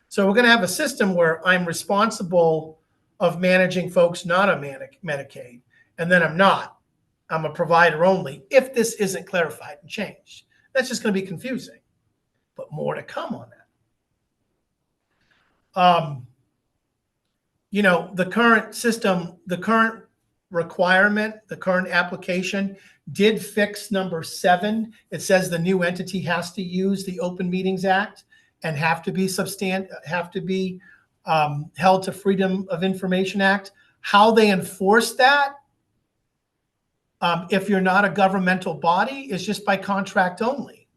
Speaker 1: So we're going to have a system where I'm responsible of managing folks not on Medicaid, and then I'm not. I'm a provider only if this isn't clarified and changed. That's just going to be confusing, but more to come on that. You know, the current system, the current requirement, the current application did fix number 7. It says the new entity has to use the Open Meetings Act and have to be held to Freedom of Information Act. How they enforce that, if you're not a governmental body, is just by contract only.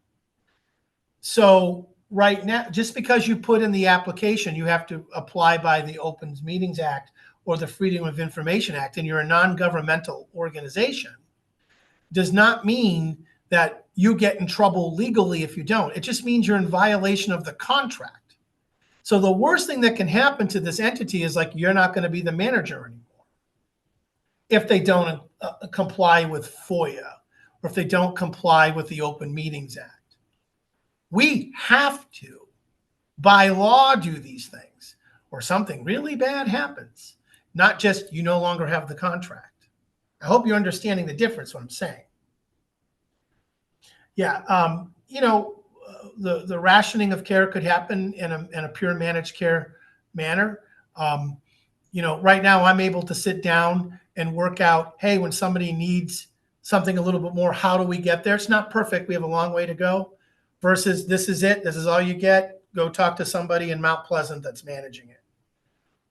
Speaker 1: So right now, just because you put in the application, you have to apply by the Open Meetings Act or the Freedom of Information Act, and you're a non-governmental organization, does not mean that you get in trouble legally if you don't. It just means you're in violation of the contract. So the worst thing that can happen to this entity is like, you're not going to be the manager anymore if they don't comply with FOIA or if they don't comply with the Open Meetings Act. We have to, by law, do these things, or something really bad happens, not just you no longer have the contract. I hope you're understanding the difference, what I'm saying. Yeah, you know, the rationing of care could happen in a pure managed care manner. You know, right now I'm able to sit down and work out, hey, when somebody needs something a little bit more, how do we get there? It's not perfect. We have a long way to go. Versus this is it. This is all you get. Go talk to somebody in Mount Pleasant that's managing it.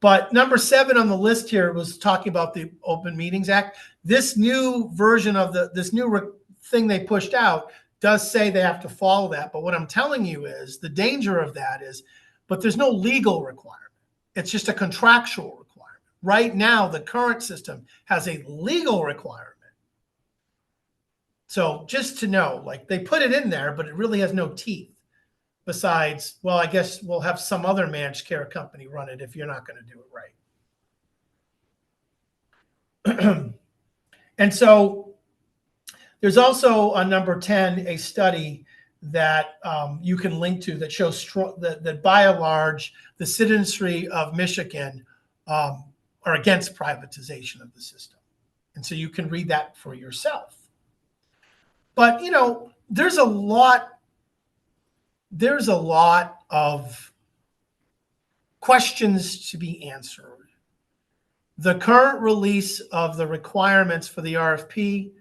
Speaker 1: But number 7 on the list here was talking about the Open Meetings Act. This new version of this new thing they pushed out does say they have to follow that. But what I'm telling you is the danger of that is, but there's no legal requirement. It's just a contractual requirement. Right now, the current system has a legal requirement. So just to know, like they put it in there, but it really has no teeth besides, well, I guess we'll have some other managed care company run it if you're not going to do it right. And so there's also on number 10 a study that you can link to that shows that by and large the citizenry of Michigan are against privatization of the system, and so you can read that for yourself. But there's a lot of questions to be answered. The current release of the requirements for the RFP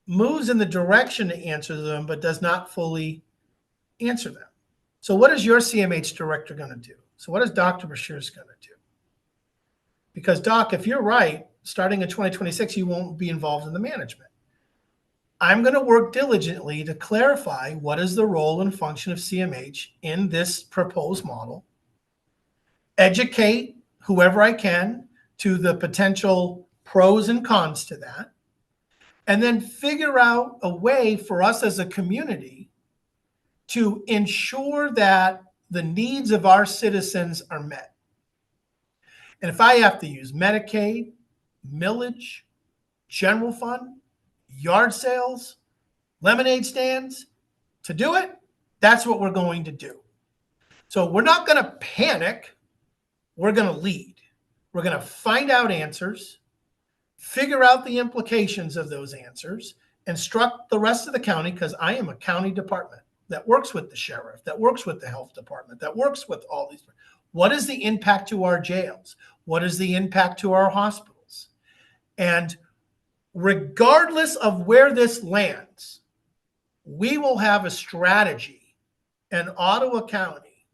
Speaker 1: moves in the direction to answer them, but does not fully answer them. So what is your CMH director going to do? So what is Dr. Bashir's going to do? Because Doc, if you're right, starting in 2026, you won't be involved in the management. I'm going to work diligently to clarify what is the role and function of CMH in this proposed model, educate whoever I can to the potential pros and cons to that, and then figure out a way for us as a community to ensure that the needs of our citizens are met. And if I have to use Medicaid, millage, general fund, yard sales, lemonade stands to do it, that's what we're going to do. So we're not going to panic. We're going to lead. We're going to find out answers, figure out the implications of those answers, instruct the rest of the county, because I am a county department that works with the sheriff, that works with the health department, that works with all these. What is the impact to our jails? What is the impact to our hospitals? And regardless of where this lands, we will have a strategy in Ottawa County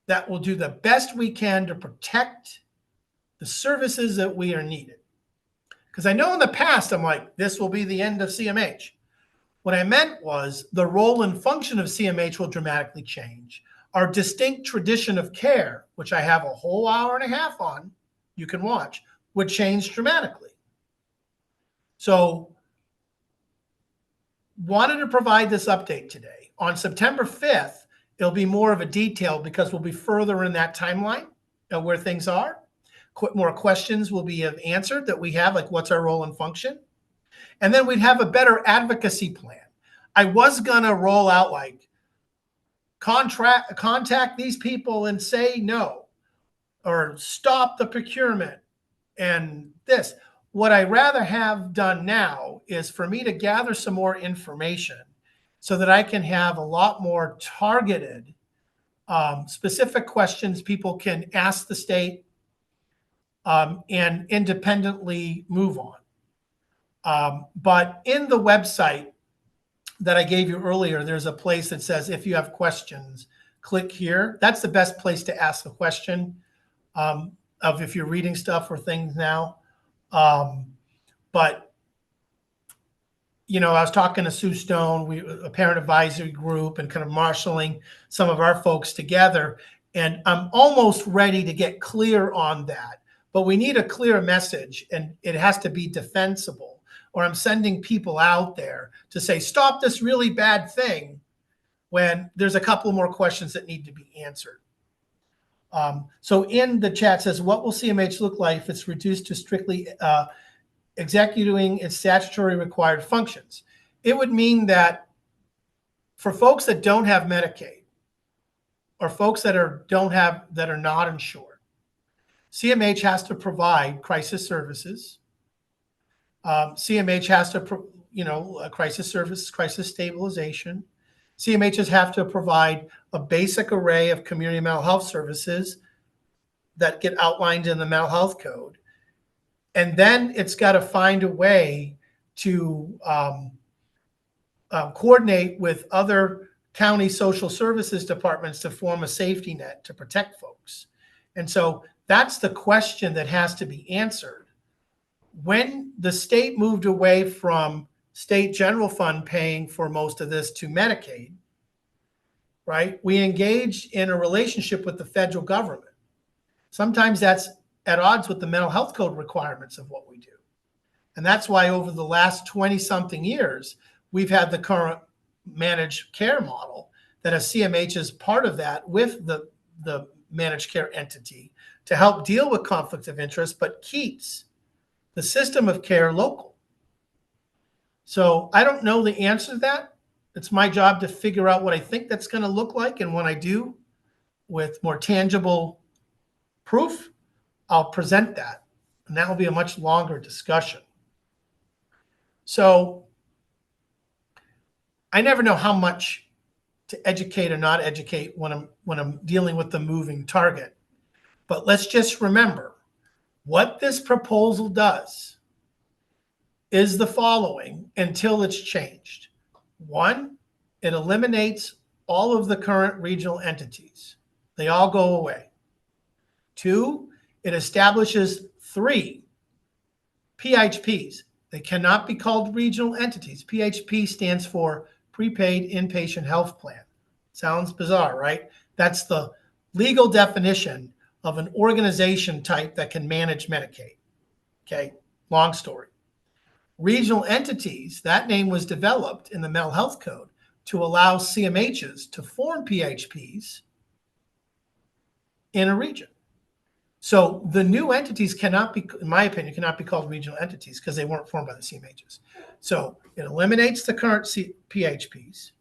Speaker 1: that will do the best we can to protect the services that we are needed. Because I know in the past, I'm like, this will be the end of CMH. What I meant was the role and function of CMH will dramatically change. Our distinct tradition of care, which I have a whole hour and a half on, you can watch, would change dramatically. So wanted to provide this update today. On September 5th, it'll be more of a detail because we'll be further in that timeline of where things are. More questions will be answered that we have, like what's our role and function. And then we'd have a better advocacy plan. I was going to roll out like contact these people and say no, or stop the procurement and this. What I rather have done now is for me to gather some more information so that I can have a lot more targeted, specific questions people can ask the state and independently move on. But in the website that I gave you earlier, there's a place that says, if you have questions, click here. That's the best place to ask a question of if you're reading stuff or things now. But, I was talking to Sue Stone, a parent advisory group, and kind of marshaling some of our folks together. And I'm almost ready to get clear on that. But we need a clear message, and it has to be defensible. Or I'm sending people out there to say, stop this really bad thing, when there's a couple more questions that need to be answered. So in the chat says, what will CMH look like if it's reduced to strictly executing its statutory required functions? It would mean that for folks that don't have Medicaid, or folks that are not insured, CMH has to provide crisis services. CMH has to, a crisis service, crisis stabilization. CMHs have to provide a basic array of community mental health services that get outlined in the mental health code. And then it's got to find a way to coordinate with other county social services departments to form a safety net to protect folks. And so that's the question that has to be answered. When the state moved away from state general fund paying for most of this to Medicaid, right, we engaged in a relationship with the federal government. Sometimes that's at odds with the mental health code requirements of what we do. And that's why over the last 20-something years, we've had the current managed care model that has CMH as part of that with the managed care entity to help deal with conflict of interest, but keeps the system of care local? So I don't know the answer to that. It's my job to figure out what I think that's going to look like. And when I do, with more tangible proof, I'll present that. And that will be a much longer discussion. So I never know how much to educate or not educate when I'm dealing with the moving target. But let's just remember what this proposal does is the following until it's changed. One, it eliminates all of the current regional entities. They all go away. Two, it establishes 3 PHPs. They cannot be called regional entities. PHP stands for Prepaid Inpatient Health Plan. Sounds bizarre, right? That's the legal definition of an organization type that can manage Medicaid. Okay, long story. Regional entities, that name was developed in the Mental Health Code to allow CMHs to form PHPs in a region. So the new entities cannot be, in my opinion, cannot be called regional entities because they weren't formed by the CMHs. So it eliminates the current PHPs.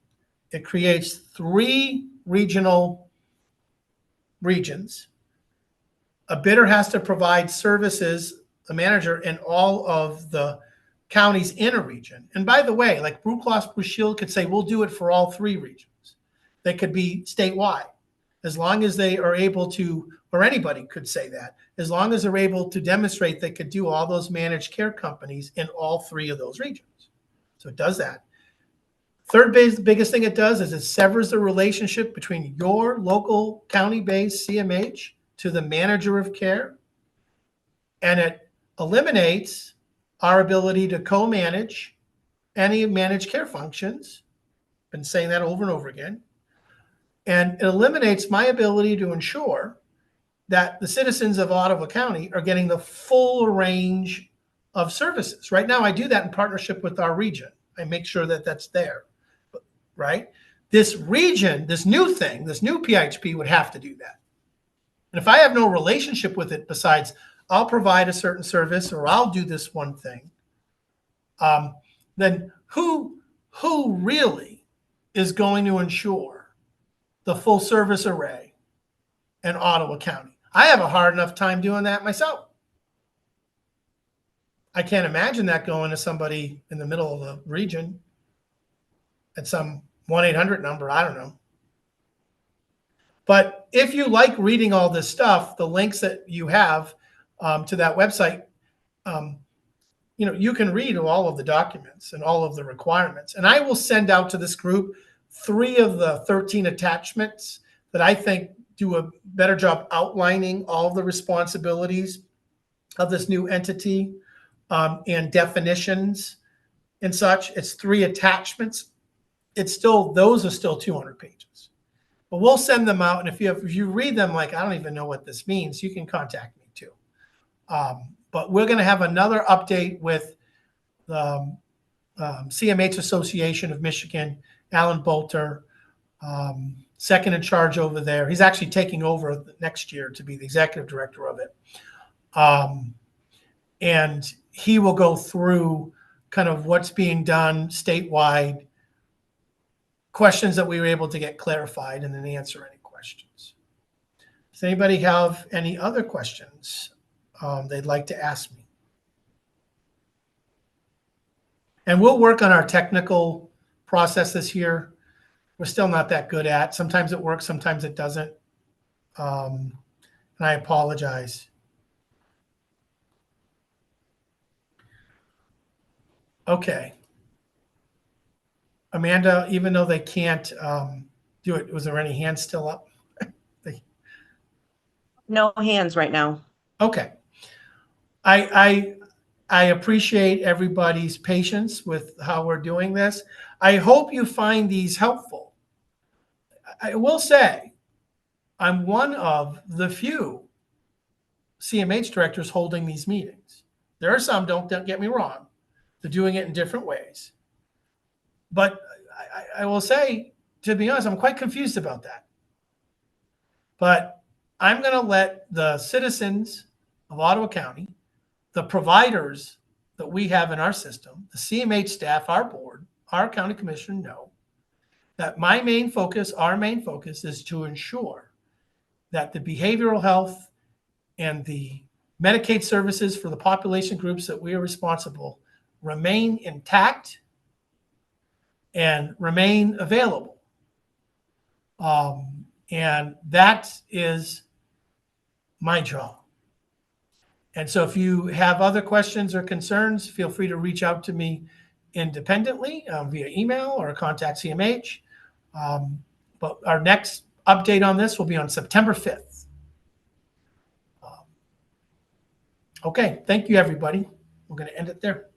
Speaker 1: It creates 3 regional regions. A bidder has to provide services, a manager in all of the counties in a region. And by the way, like Blue Cross Blue Shield could say, we'll do it for all 3 regions. They could be statewide, as long as they are able to, or anybody could say that, as long as they're able to demonstrate they could do all those managed care companies in all 3 of those regions. So it does that. Third biggest thing it does is it severs the relationship between your local county-based CMH to the manager of care, and it eliminates our ability to co-manage any managed care functions. Been saying that over and over again. And it eliminates my ability to ensure that the citizens of Ottawa County are getting the full range of services. Right now, I do that in partnership with our region. I make sure that that's there, right? This region, this new thing, this new PHP would have to do that. And if I have no relationship with it besides I'll provide a certain service or I'll do this one thing, then who really is going to ensure the full service array in Ottawa County? I have a hard enough time doing that myself. I can't imagine that going to somebody in the middle of the region at some 1-800 number. I don't know. But if you like reading all this stuff, the links that you have to that website, you can read all of the documents and all of the requirements. And I will send out to this group 3 of the 13 attachments that I think do a better job outlining all of the responsibilities of this new entity and definitions and such. It's 3 attachments. Those are still 200 pages. But we'll send them out, and if you read them like, I don't even know what this means, you can contact me too. But we're going to have another update with the CMH Association of Michigan, Alan Bolter, second in charge over there. He's actually taking over next year to be the executive director of it. And he will go through kind of what's being done statewide, questions that we were able to get clarified, and then answer any questions. Does anybody have any other questions they'd like to ask me? And we'll work on our technical processes here. We're still not that good at. Sometimes it works, sometimes it doesn't. And I apologize. Okay. Amanda, even though they can't do it, was there any hands still up?
Speaker 2: No hands right now.
Speaker 1: Okay. I appreciate everybody's patience with how we're doing this. I hope you find these helpful. I will say I'm one of the few CMH directors holding these meetings. There are some, don't get me wrong. They're doing it in different ways. But I will say, to be honest, I'm quite confused about that. But I'm going to let the citizens of Ottawa County the providers that we have in our system, the CMH staff, our board, our county commissioner know that our main focus is to ensure that the behavioral health and the Medicaid services for the population groups that we are responsible remain intact and remain available. And that is my job. And so if you have other questions or concerns, feel free to reach out to me independently via email or contact CMH. But our next update on this will be on September 5th. Okay, thank you, everybody. We're going to end it there.